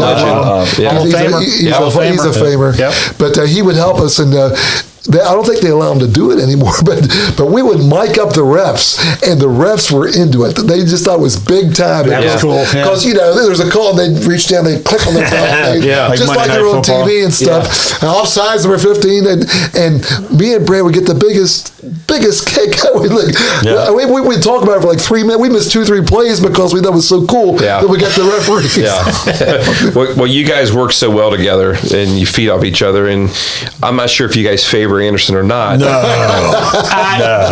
famer. Yep. But he would help us, and I don't think they allow him to do it anymore, but we would mic up the refs, and the refs were into it. They just thought it was big time. That was cool. Because, there's a call, and they'd reach down, they'd click on their belt, just like they're on TV and stuff. And offsides, number 15, and me and Brad would get the biggest kick. We'd talk about it for like 3 minutes. We missed 2-3 plays because we thought it was so cool that we got the referees. Yeah. Well, you guys work so well together, and you feed off each other, and I'm not sure if you guys favor Anderson or not. No.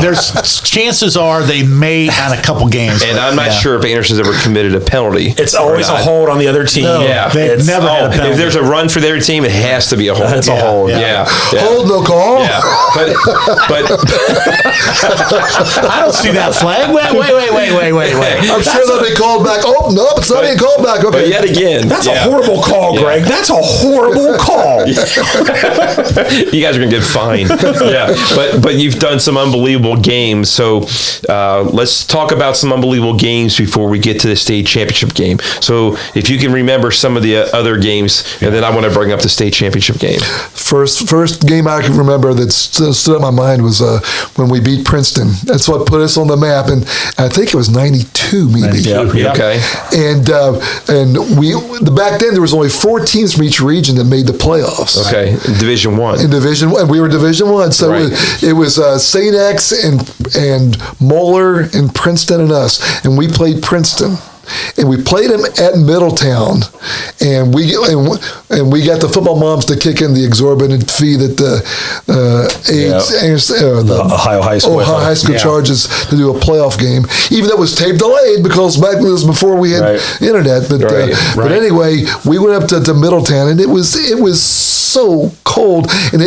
There's chances are they may on a couple games. And I'm not sure if Anderson's ever committed a penalty. It's always a hold on the other team. No, they've never had a penalty. If there's a run for their team, it has to be a hold. It's a hold. Yeah. Hold, no call. Yeah. But I don't see that flag. Wait. I'm sure they'll be called back. Oh, no, it's not being called back. Okay. But yet again. That's a horrible call, Greg. That's a horrible call. You guys are going to get fined. But you've done some unbelievable games. So let's talk about some unbelievable games before we get to the state championship game. So if you can remember some of the other games, and then I want to bring up the state championship game. First game I can remember that stood in my mind was when we beat Princeton. That's what put us on the map, and I think it was 92 maybe. Okay. And back then there was only 4 teams from each region that made the playoffs. Okay, in Division I. In Division I, we were Division I, so it was St. X and Moeller and Princeton and us, and we played Princeton. And we played them at Middletown, and we got the football moms to kick in the exorbitant fee that the Ohio High School charges to do a playoff game, even though it was tape delayed because back it was before we had internet. But but anyway, we went up to Middletown, and it was so cold, and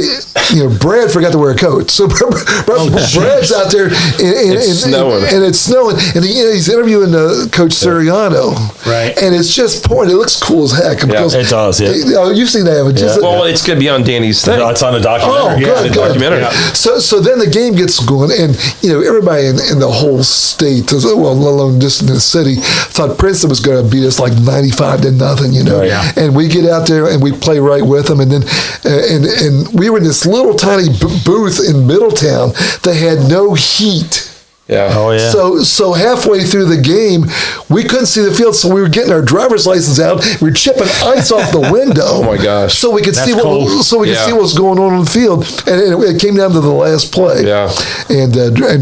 Brad forgot to wear a coat, so Brad's out there and it's snowing, and he's interviewing Coach Sirianni. And it's just pouring. It looks cool as heck. Because, it does. You've seen that. Well, it's going to be on Danny's thing. It's on the documentary. Good. Documentary. So then the game gets going, and everybody in the whole state, well, let alone just in the city, thought Princeton was going to beat us like 95-0. And we get out there and we play right with them, and then and we were in this little tiny booth in Middletown that had no heat. Yeah. Oh yeah. So halfway through the game, we couldn't see the field, so we were getting our driver's license out. We were chipping ice off the window. Oh my gosh! So we could see what was going on the field, and it came down to the last play. Yeah. And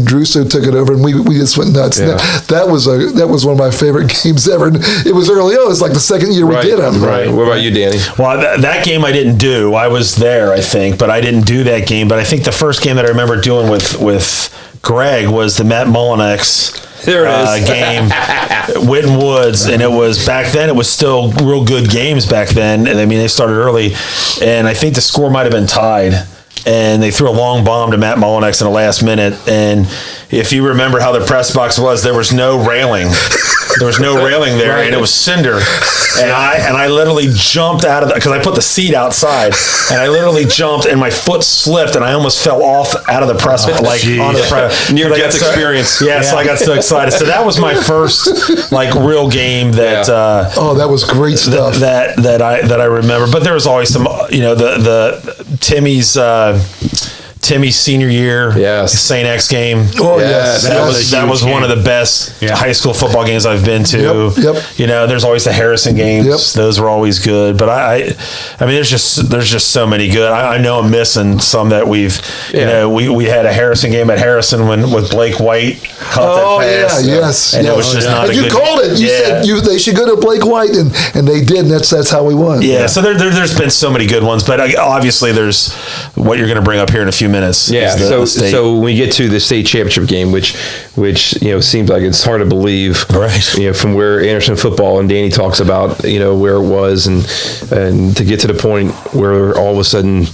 Druso took it over, and we just went nuts. Yeah. That was one of my favorite games ever. And it was early on. It was like the second year we did them. Right. What about you, Danny? Well, that game I didn't do. I was there, I think, but I didn't do that game. But I think the first game that I remember doing with Greg was the Matt Mullinex game, Witten Woods, and it was back then. It was still real good games back then, and I mean they started early, and I think the score might have been tied, and they threw a long bomb to Matt Mullinex in the last minute, and if you remember how the press box was, there was no railing. There was no railing there, and it was cinder. And I literally jumped out of because I put the seat outside, and I literally jumped, and my foot slipped, and I almost fell off out of the press, onto the press. Near death experience. Yeah, so I got so excited. So that was my first real game that. That was great stuff. That I remember. But there was always some, the Timmy's senior year, St. X game. Oh, yes. That was one of the best high school football games I've been to. Yep. You know, there's always the Harrison games. Yep. Those were always good. But I mean, there's just so many good. I know I'm missing some that we've, you know, we had a Harrison game at Harrison with Blake White caught that pass. And it was just not a good. You called it. You said they should go to Blake White, and they did, and that's how we won. Yeah, so there's been so many good ones, but obviously there's what you're going to bring up here in a few minutes. Yeah, so when we get to the state championship game, which you know seems like it's hard to believe, right? You know, from where Anderson football and Danny talks about, you know, where it was, and to get to the point where all of a sudden,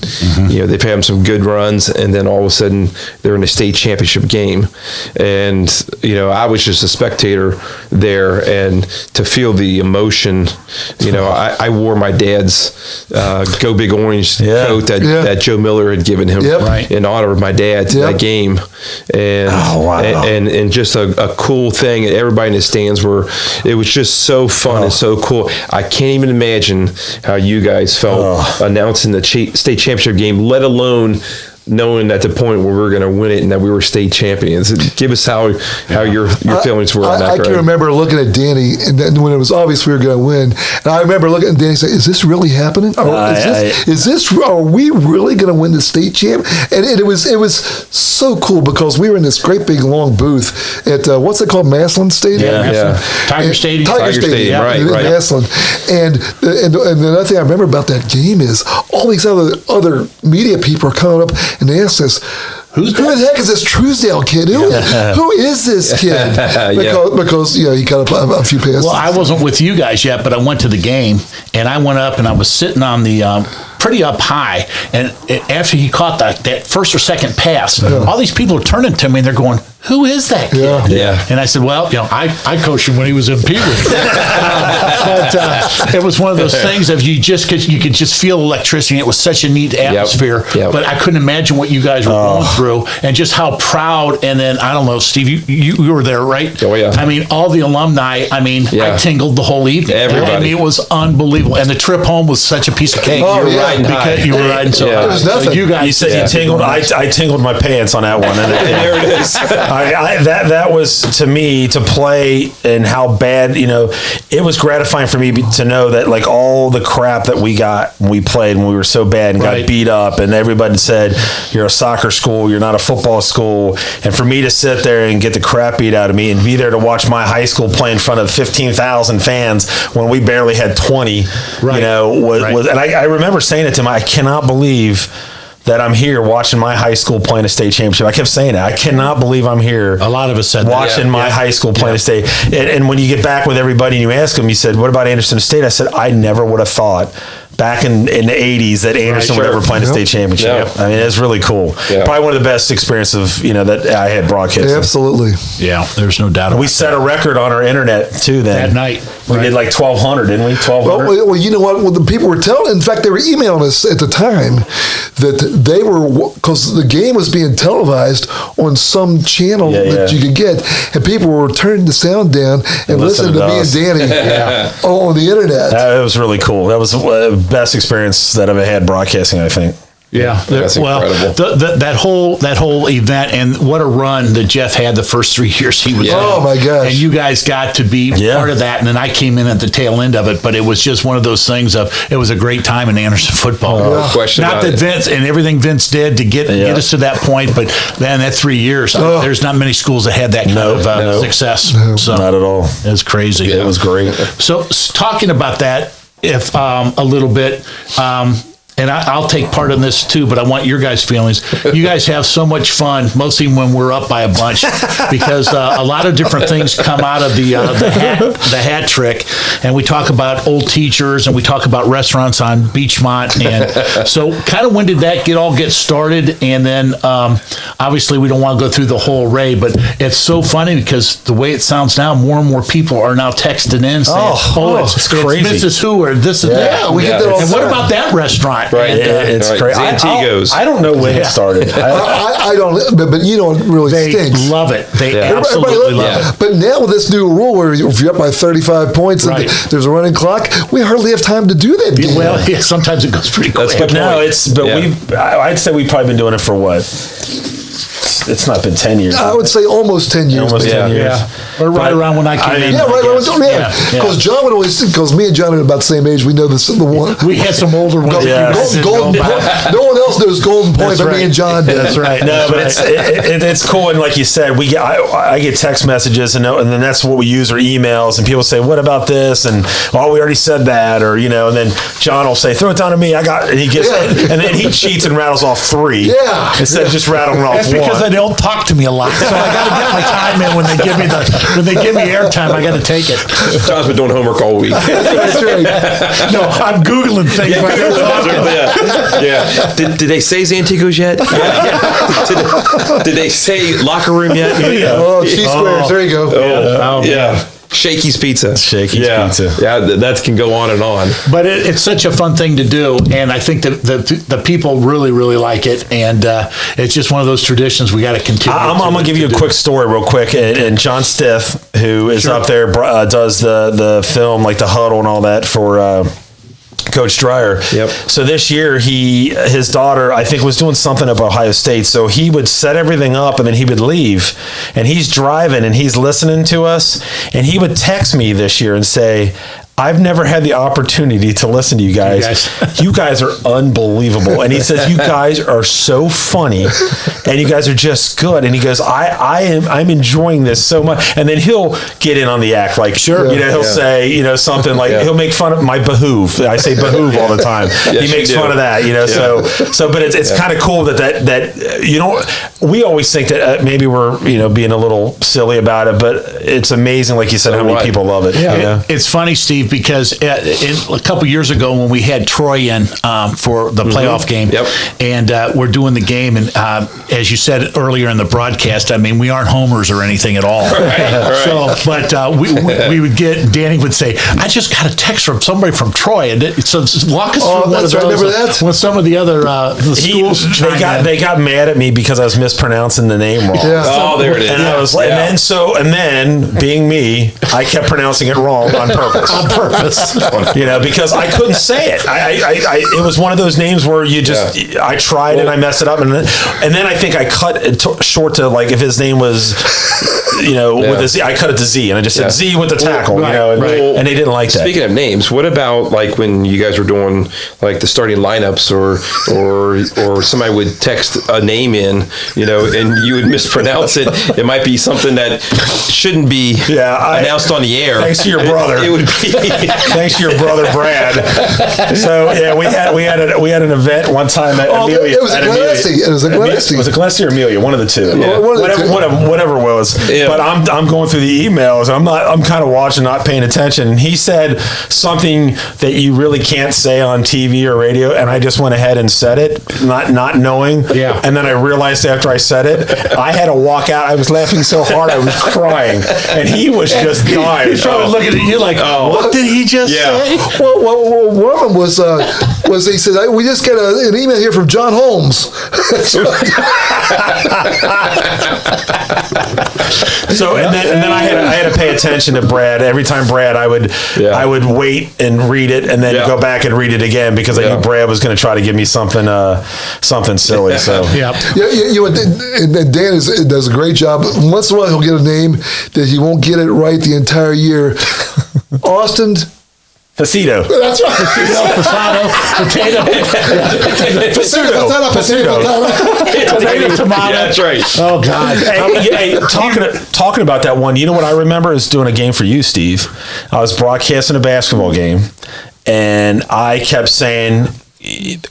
you know, they've had some good runs, and then all of a sudden they're in a state championship game, and you know, I was just a spectator there, and to feel the emotion, you know, I wore my dad's Go Big Orange coat that Joe Miller had given him in honor of my dad to that game, and and just a cool thing, and everybody in the stands it was just so fun and so cool. I can't even imagine how you guys felt announcing the state championship game, let alone knowing at the point where we were going to win it and that we were state champions. Give us how your feelings were on that. I can remember looking at Danny, and then when it was obvious we were going to win, and I remember looking at Danny and saying, "Is this really happening? Are we really going to win the state champ?" And it was so cool because we were in this great big long booth at what's it called, Massillon Stadium? Tiger Stadium. Tiger Stadium, right. Massillon. And the other thing I remember about that game is all these other media people are coming up. And they asked us, who the heck is this Truesdale kid? Who is this kid? Because he got a few passes. Well, I wasn't with you guys yet, but I went to the game, and I went up, and I was sitting on the pretty up high, and after he caught that first or second pass, all these people are turning to me, and they're going, "Who is that kid?" Yeah. And I said, "Well, you know, I coached him when he was in Peewee." But it was one of those things of you could just feel electricity. It was such a neat atmosphere. But I couldn't imagine what you guys were going through, and just how proud. And then I don't know, Steve, you were there, right? Oh yeah. I mean, all the alumni. I mean, I tingled the whole evening. Everybody. I mean, it was unbelievable, and the trip home was such a piece of cake. Riding you were riding so high. It was nothing. So you guys, you said you tingled. I tingled my pants on that one, and there it is. That was, to me, to play and how bad, you know, it was gratifying for me to know that, like, all the crap that we got when we played, when we were so bad and got beat up, and everybody said, "You're a soccer school, you're not a football school," and for me to sit there and get the crap beat out of me and be there to watch my high school play in front of 15,000 fans when we barely had 20, you know, was and I remember saying it to him, I cannot believe that I'm here watching my high school playing a state championship. I kept saying it. I cannot believe I'm here. A lot of us said watching my high school playing a state. And when you get back with everybody and you ask them, you said, "What about Anderson State?" I said, "I never would have thought back in the 80s that Anderson would ever play in a state championship." I mean, it's really cool. Probably one of the best experiences, you know, that I had broadcasting. Absolutely. Yeah, there's no doubt about it. We set a record on our internet too then. That night. We did like 1,200, didn't we? 1,200? Well, you know what? Well, the people were telling, in fact, they were emailing us at the time that they were, because the game was being televised on some channel that you could get, and people were turning the sound down and listening to me and Danny on the internet. That was really cool. That was the best experience that I've had broadcasting, I think. Yeah, that's incredible. That whole event, and what a run that Jeff had the first 3 years he was. Oh my gosh! And you guys got to be part of that, and then I came in at the tail end of it. But it was just one of those things of it was a great time in Anderson football. No question Not about that it. Vince and everything Vince did to get us to that point, but then that 3 years, there's not many schools that had that kind of success. No, so not at all. It was crazy. It was great. So talking about that, if a little bit. And I'll take part in this too, but I want your guys' feelings. You guys have so much fun, mostly when we're up by a bunch, because a lot of different things come out of the hat trick. And we talk about old teachers, and we talk about restaurants on Beachmont. And so kind of when did that get started? And then obviously we don't want to go through the whole array, but it's so funny because the way it sounds now, more and more people are now texting in saying, it's crazy. It's Mrs. Who or this and that. We get that all and the what time. about that restaurant? lot. Right. And, It's great. Zantigos. I don't know when it started. I don't, but you don't really they stinks. love it. They Yeah. absolutely love it. But now with this new rule where if you're up by 35 points Right. and there's a running clock, we hardly have time to do that. game. Well, yeah, sometimes it goes pretty quick. That's good. But no, Yeah. I'd say we've probably been doing it for what? It's not been 10 years. I would say almost 10 years. Almost 10 years. Yeah, or right But, around when I came I mean, in. Yeah, right. I guess. Yeah, because John would always, because me and John are about the same age. We know this. The one. We had some older ones. Yeah. that you Golden know point. about. No one else knows golden points, That's but me right. and John did. That's right. No, That's but right. it's cool, and like you said, I get text messages, and then that's what we use, or emails, and people say, "What about this?" and "Oh, we already said that," or and then John will say, "Throw it down to me, I got," and he gets, and then he cheats and rattles off 3, Yeah. instead of just rattling off That's 1. because they don't talk to me a lot, so I got to get my time in when they give me airtime. I got to take it. John's been doing homework all week. That's right. No, I'm googling things while they're talking. Yeah. Did they say Zantigos yet? Did they say locker room yet? Oh, cheese squares. There you go. Oh, Yeah. Shakey's Pizza. Shakey's Pizza. Yeah, that can go on and on. But it's such a fun thing to do, and I think that the people really, really like it, and it's just one of those traditions we got to continue. I'm going to give you a quick story real quick. And John Stith, who is up there, does the film, like the huddle and all that for Coach Dreyer. Yep. So this year, his daughter, I think, was doing something up Ohio State. So he would set everything up, and then he would leave. And he's driving, and he's listening to us. And he would text me this year and say, "I've never had the opportunity to listen to you guys. You guys are unbelievable." And he says, "You guys are so funny, and you guys are just good." And he goes, I'm enjoying this so much." And then he'll get in on the act, like, he'll say, something like, he'll make fun of my behoove. I say behoove all the time. Yes, He makes you do. fun of that, So, but it's kind of cool that we always think that maybe we're being a little silly about it, but it's amazing, like you said, how many what? people love it. Yeah. It's funny, Steve, because a couple years ago when we had Troy in for the playoff game, and we're doing the game, and as you said earlier in the broadcast, I mean, we aren't homers or anything at all. Right. So, but we would get, Danny would say, "I just got a text from somebody from Troy," and so walk us through one of that's right. those. Remember that? When some of the other the schools they got mad at me because I was mispronouncing the name wrong. Yeah. Oh, there it is. And I was like, and then being me, I kept pronouncing it wrong on purpose. Because I couldn't say it. It was one of those names where you just I tried and I messed it up, and then I think I cut it short to, like, if his name was with a Z, I cut it to Z, and I just said Z with the tackle, and they didn't like that. Speaking of names, what about like when you guys were doing like the starting lineups, or somebody would text a name in, and you would mispronounce it? It might be something that shouldn't be announced on the air. Thanks to your brother. It would be. Thanks to your brother Brad. So we had an event one time at Amelia. It was a Glasty. It was a Glasty. Was it Glasty or Amelia? One of the two. Yeah. Whatever it was. Yeah. But I'm going through the emails. I'm kind of watching, not paying attention. And he said something that you really can't say on TV or radio, and I just went ahead and said it, not knowing. Yeah. And then I realized after I said it, I had to walk out. I was laughing so hard I was crying, and he was just dying. He's probably looking at you like, "What did he just say?" Well, one of them was he said, "We just got an email here from John Holmes." So and then I had to pay attention to Brad. Every time Brad, I would wait and read it, and then go back and read it again, because I knew Brad was going to try to give me something silly. So And Dan does a great job. Once in a while, he'll get a name that he won't get it right the entire year. Austin Facito. That's right. Potato. Potato. Tomato. Yeah, that's right. Oh God. Hey, talking about that one, you know what I remember is doing a game for you, Steve. I was broadcasting a basketball game, and I kept saying,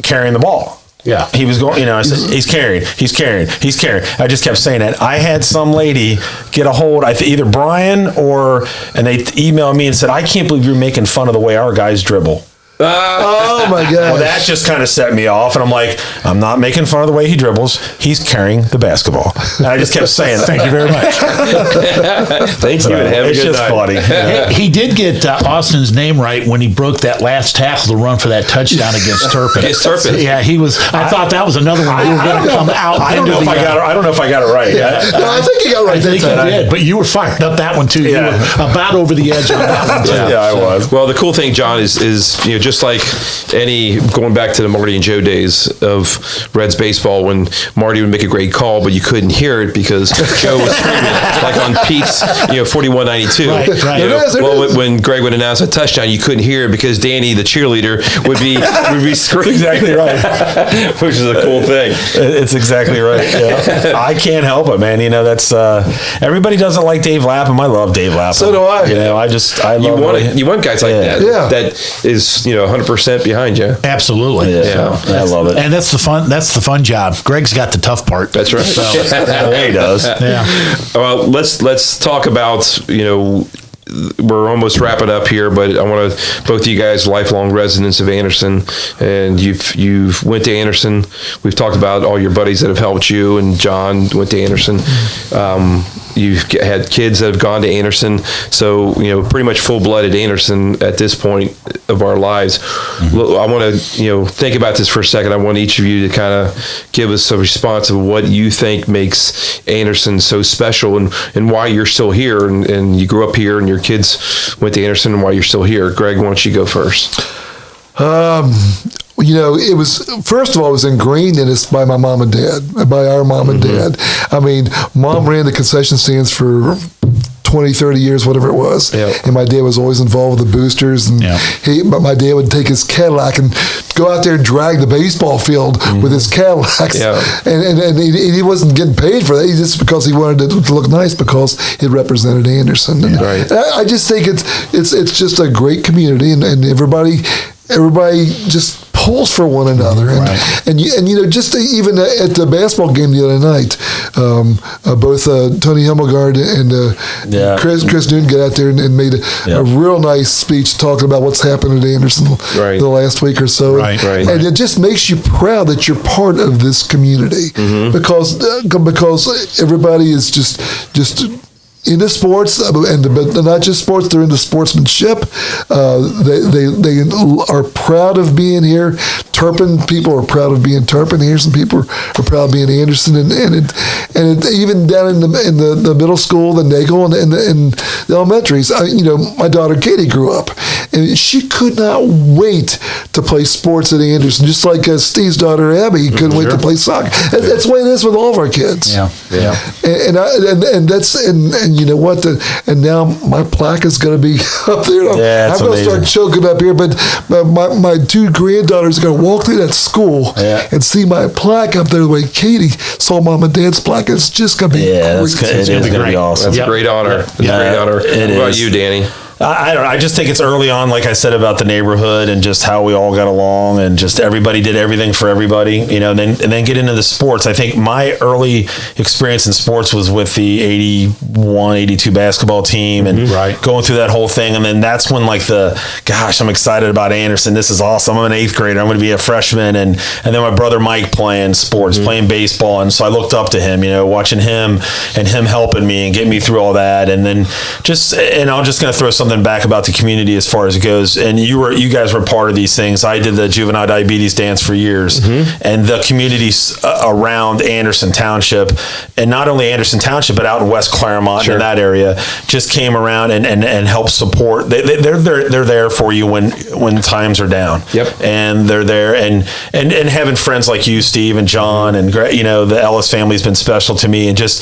carrying the ball. Yeah. He was going, I said, he's carrying. I just kept saying that. I had some lady get a hold, either Brian and they emailed me and said, "I can't believe you're making fun of the way our guys dribble." Oh my God! Well, that just kind of set me off, and I'm like, I'm not making fun of the way he dribbles. He's carrying the basketball, and I just kept saying, "Thank you very much." Thank you, and have It's a good just night. funny. Yeah. He did get Austin's name right when he broke that last tackle to run for that touchdown against Turpin. Against Turpin. Yeah, he was. I thought that was another one. We were going to come out. I don't know if I got it. I don't know if I got it right. No, I think you got it right I think that time. you did, but you were fired up that one too. Yeah. You were about over the edge on that one too. Yeah, I was. Well, the cool thing, John, is just like any going back to the Marty and Joe days of Reds baseball, when Marty would make a great call, but you couldn't hear it because Joe was screaming like on Pete's 4192. Right. Well, when Greg would announce a touchdown, you couldn't hear it because Danny, the cheerleader, would be screaming. Exactly right. Which is a cool thing. It's exactly right. Yeah. I can't help it, man. That's everybody doesn't like Dave Lapham. I love Dave Lapham. So do I. I love You want guys like that. Yeah. That is 100% behind you. Absolutely. Yeah. I love it. And that's the fun. That's the fun job. Greg's got the tough part. That's right. Yeah, he does. Yeah. Well, let's talk about we're almost wrapping up here, but I want to both of you guys lifelong residents of Anderson, and you've went to Anderson. We've talked about all your buddies that have helped you, and John went to Anderson. You've had kids that have gone to Anderson, so pretty much full-blooded Anderson at this point of our lives. I want to think about this for a second. I want each of you to kind of give us a response of what you think makes Anderson so special, and why you're still here, and you grew up here, and your kids went to Anderson, and why you're still here. Greg, why don't you go first? It was, first of all, it was ingrained in us by my mom and dad, by our mom and dad. I mean, Mom ran the concession stands for 20, 30 years, whatever it was. Yeah. And my dad was always involved with the boosters. And but my dad would take his Cadillac and go out there and drag the baseball field with his Cadillacs. Yeah. And he wasn't getting paid for that. He just because he wanted it to look nice because it represented Anderson. And Right. I just think it's just a great community, and everybody just pulls for one another, and just even at the basketball game the other night, both Tony Himmelgard and Chris Noon got out there and made a real nice speech talking about what's happened at Anderson the last week or so, Right. And it just makes you proud that you're part of this community because everybody is just into sports, but not just sports. They're into sportsmanship. They are proud of being here. Turpin people are proud of being Turpin. Anderson people are proud of being Anderson, and even down in the middle school, the Nagel, and the elementaries. My daughter Katie grew up, and she could not wait to play sports at Anderson, just like Steve's daughter Abby couldn't wait to play soccer. That's the way it is with all of our kids. Yeah. And that's and you know what? And now my plaque is going to be up there. I'm going to start choking up here, but my two granddaughters are going to walk through that school and see my plaque up there the way Katie saw Mom and Dad's plaque. It's just going to be great. It's going to be awesome. That's a great honor. That's a great honor. What about you, Danny? I don't know. I just think it's early on, like I said, about the neighborhood and just how we all got along and just everybody did everything for everybody, and then get into the sports. I think my early experience in sports was with the 81, 82 basketball team and going through that whole thing. And then that's when I'm excited about Anderson. This is awesome. I'm an 8th grader. I'm going to be a freshman. And then my brother Mike playing sports, playing baseball. And so I looked up to him, watching him and him helping me and getting me through all that. And then I'm just going to throw something back about the community as far as it goes, and you guys were part of these things. I did the juvenile diabetes dance for years, and the communities around Anderson Township, and not only Anderson Township but out in West Claremont in that area, just came around and helped support. They're there for you when times are down. Yep. And they're there, and having friends like you, Steve and John, and the Ellis family's been special to me, and just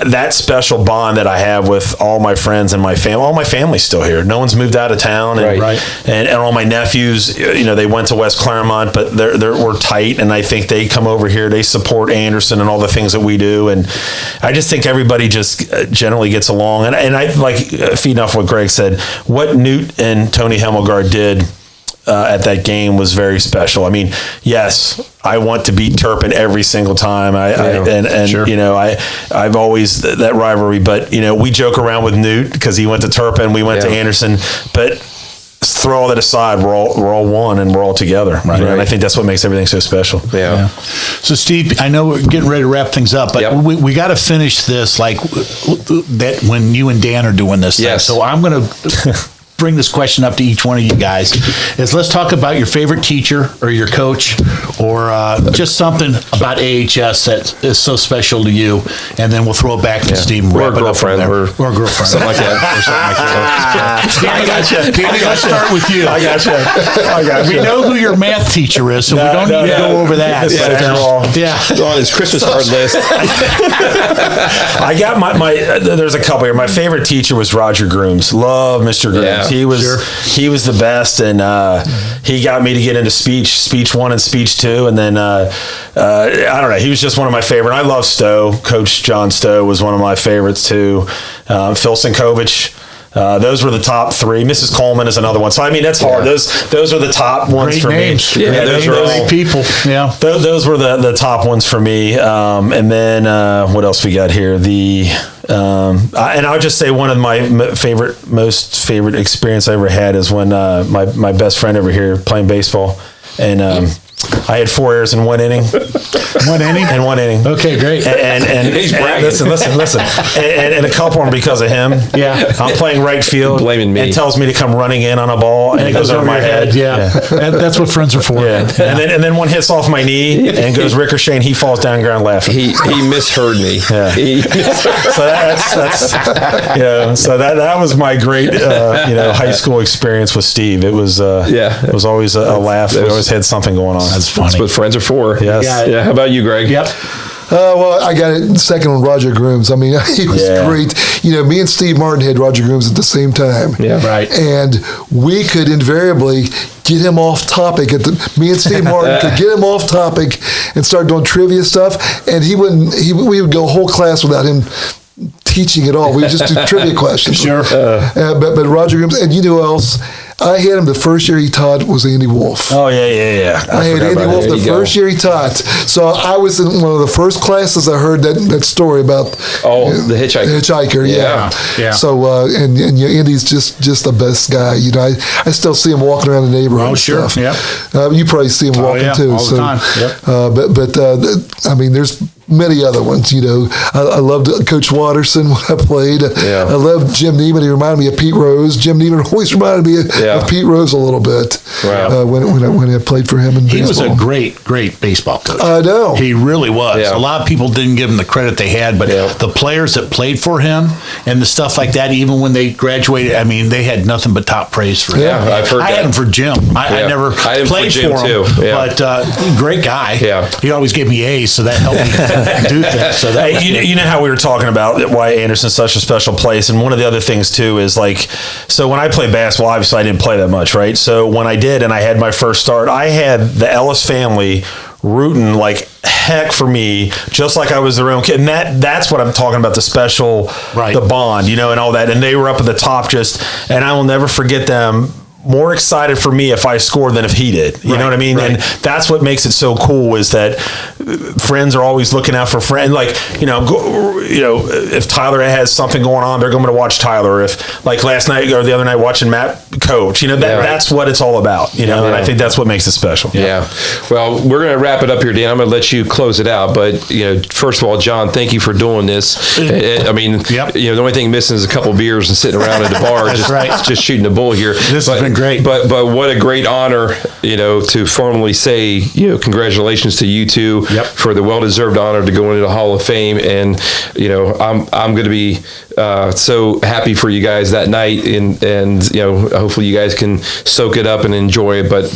that special bond that I have with all my friends and my family. All my family's still here. No one's moved out of town, and all my nephews, they went to West Claremont, but we're tight, and I think they come over here. They support Anderson and all the things that we do, and I just think everybody just generally gets along. And I like feeding off what Greg said. What Newt and Tony Himmelgard did at that game was very special. I mean, yes, I want to beat Turpin every single time. I've always that rivalry, but we joke around with Newt because he went to Turpin, we went to Anderson, but throw all that aside, we're all one and we're all together. Right. And I think that's what makes everything so special. Yeah. So Steve, I know we're getting ready to wrap things up, but we got to finish this like that when you and Dan are doing this thing. So I'm going to bring this question up to each one of you guys. Is let's talk about your favorite teacher or your coach or just something about AHS that is so special to you, and then we'll throw it back to Steve. Or a girlfriend. Or a girlfriend. Something like that. Danny, let's start with you. I got you. We know who your math teacher is, so we don't need to go over that. On his Christmas card list. I got my there's a couple here. My favorite teacher was Roger Grooms. Love Mr. Grooms. Yeah. He was the best, and he got me to get into speech 1 and speech 2, and then I don't know, he was just one of my favorite. I love Stowe. Coach John Stowe was one of my favorites too. Phil Sinkovich. Those were the top 3. Mrs. Coleman is another one. So I mean, that's hard. Those are the top ones great for names. me. Yeah, those are great people. Yeah, those were the top ones for me. And then what else we got here? And I'll just say one of my most favorite experience I ever had is when my best friend over here playing baseball, and I had 4 errors in 1 inning. 1 inning? And 1 inning. Okay, great. And he's bragging. Listen. And a couple of them because of him. Yeah. I'm playing right field. Blaming me. And tells me to come running in on a ball, and it goes over my head. Yeah. That's what friends are for. Yeah. And then one hits off my knee and goes ricocheting. He falls down the ground laughing. He misheard me. Yeah. So that's so that was my great high school experience with Steve. It was it was always a laugh. We always had something going on. That's funny. That's what friends are for. Yes. Yeah. How about you, Greg? Yep. Well, I got it second on Roger Grooms. I mean, he was great. Me and Steve Martin had Roger Grooms at the same time. Yeah, right. And we could invariably get him off topic. Me and Steve Martin could get him off topic and start doing trivia stuff, and we would go a whole class without him teaching at all. We would just do trivia questions. Sure. But Roger Grooms, and you know who else? I had him the first year he taught was Andy Wolf. Oh, yeah. I had Andy Wolf the first year he taught. So I was in one of the first classes I heard that story about. The hitchhiker. Hitchhiker, yeah. So, and Andy's just the best guy. I still see him walking around the neighborhood. Oh, sure. Yeah. You probably see him walking too. All the time. Yep. But I mean, there's many other ones. I loved Coach Watterson when I played. I loved Jim Neiman. He reminded me of Pete Rose. Jim Neiman always reminded me of Pete Rose a little bit. Wow. When I played for him in baseball. He was a great baseball coach. I know. He really was. Yeah. A lot of people didn't give him the credit they had, but the players that played for him and the stuff like that, even when they graduated, I mean, they had nothing but top praise for him. Yeah, I've heard I had him for Jim. I never played for him, but great guy. Yeah. He always gave me A's, so that helped me do things. So that you know how we were talking about why Anderson's such a special place, and one of the other things too is so when I played basketball, obviously I didn't play that much, right? So when I did and I had my first start, I had the Ellis family rooting like heck for me, just like I was their own kid. And that's what I'm talking about, the special, the bond, and all that. And they were up at the top and I will never forget them more excited for me if I scored than if he did. You know what I mean? And that's what makes it so cool is that friends are always looking out for friends. If Tyler has something going on, they're going to watch Tyler. If last night or the other night watching Matt coach, that's what it's all about. And I think that's what makes it special. Yeah. Well, we're going to wrap it up here, Dan. I'm going to let you close it out. But first of all, John, thank you for doing this. I mean, the only thing missing is a couple beers and sitting around at the bar, just shooting the bull here. This has been great. But what a great honor, to formally say, congratulations to you two for the well-deserved honor to go into the Hall of Fame. And, I'm going to be so happy for you guys that night, and hopefully you guys can soak it up and enjoy it. But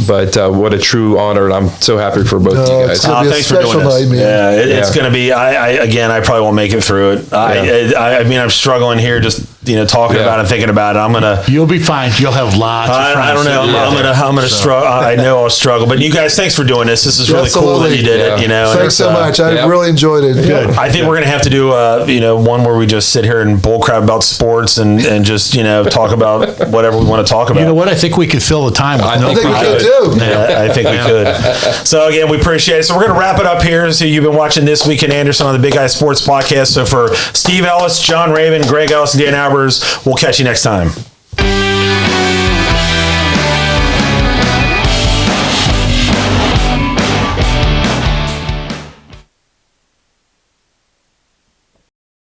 what a true honor, and I'm so happy for both of you guys. Thanks for doing this. Night, it's going to be. I probably won't make it through it. I mean, I'm struggling here just talking about it and thinking about it. You'll be fine. You'll have lots of friends. I don't know. I'm gonna struggle. I know I'll struggle. But you guys, thanks for doing this. This is really cool that you did it. Thanks so much. I really enjoyed it. Good. I think we're gonna have to do one where we just sit here and bull crap about sports and just talk about whatever we want to talk about. You know what? I think we could fill the time with. I think we could too. Yeah, I think we could. So again, we appreciate it. So we're gonna wrap it up here. So you've been watching This Week in Anderson on the Big Guy Sports Podcast. So for Steve Ellis, John Raven, Greg Ellis, and Dan Albers, we'll catch you next time.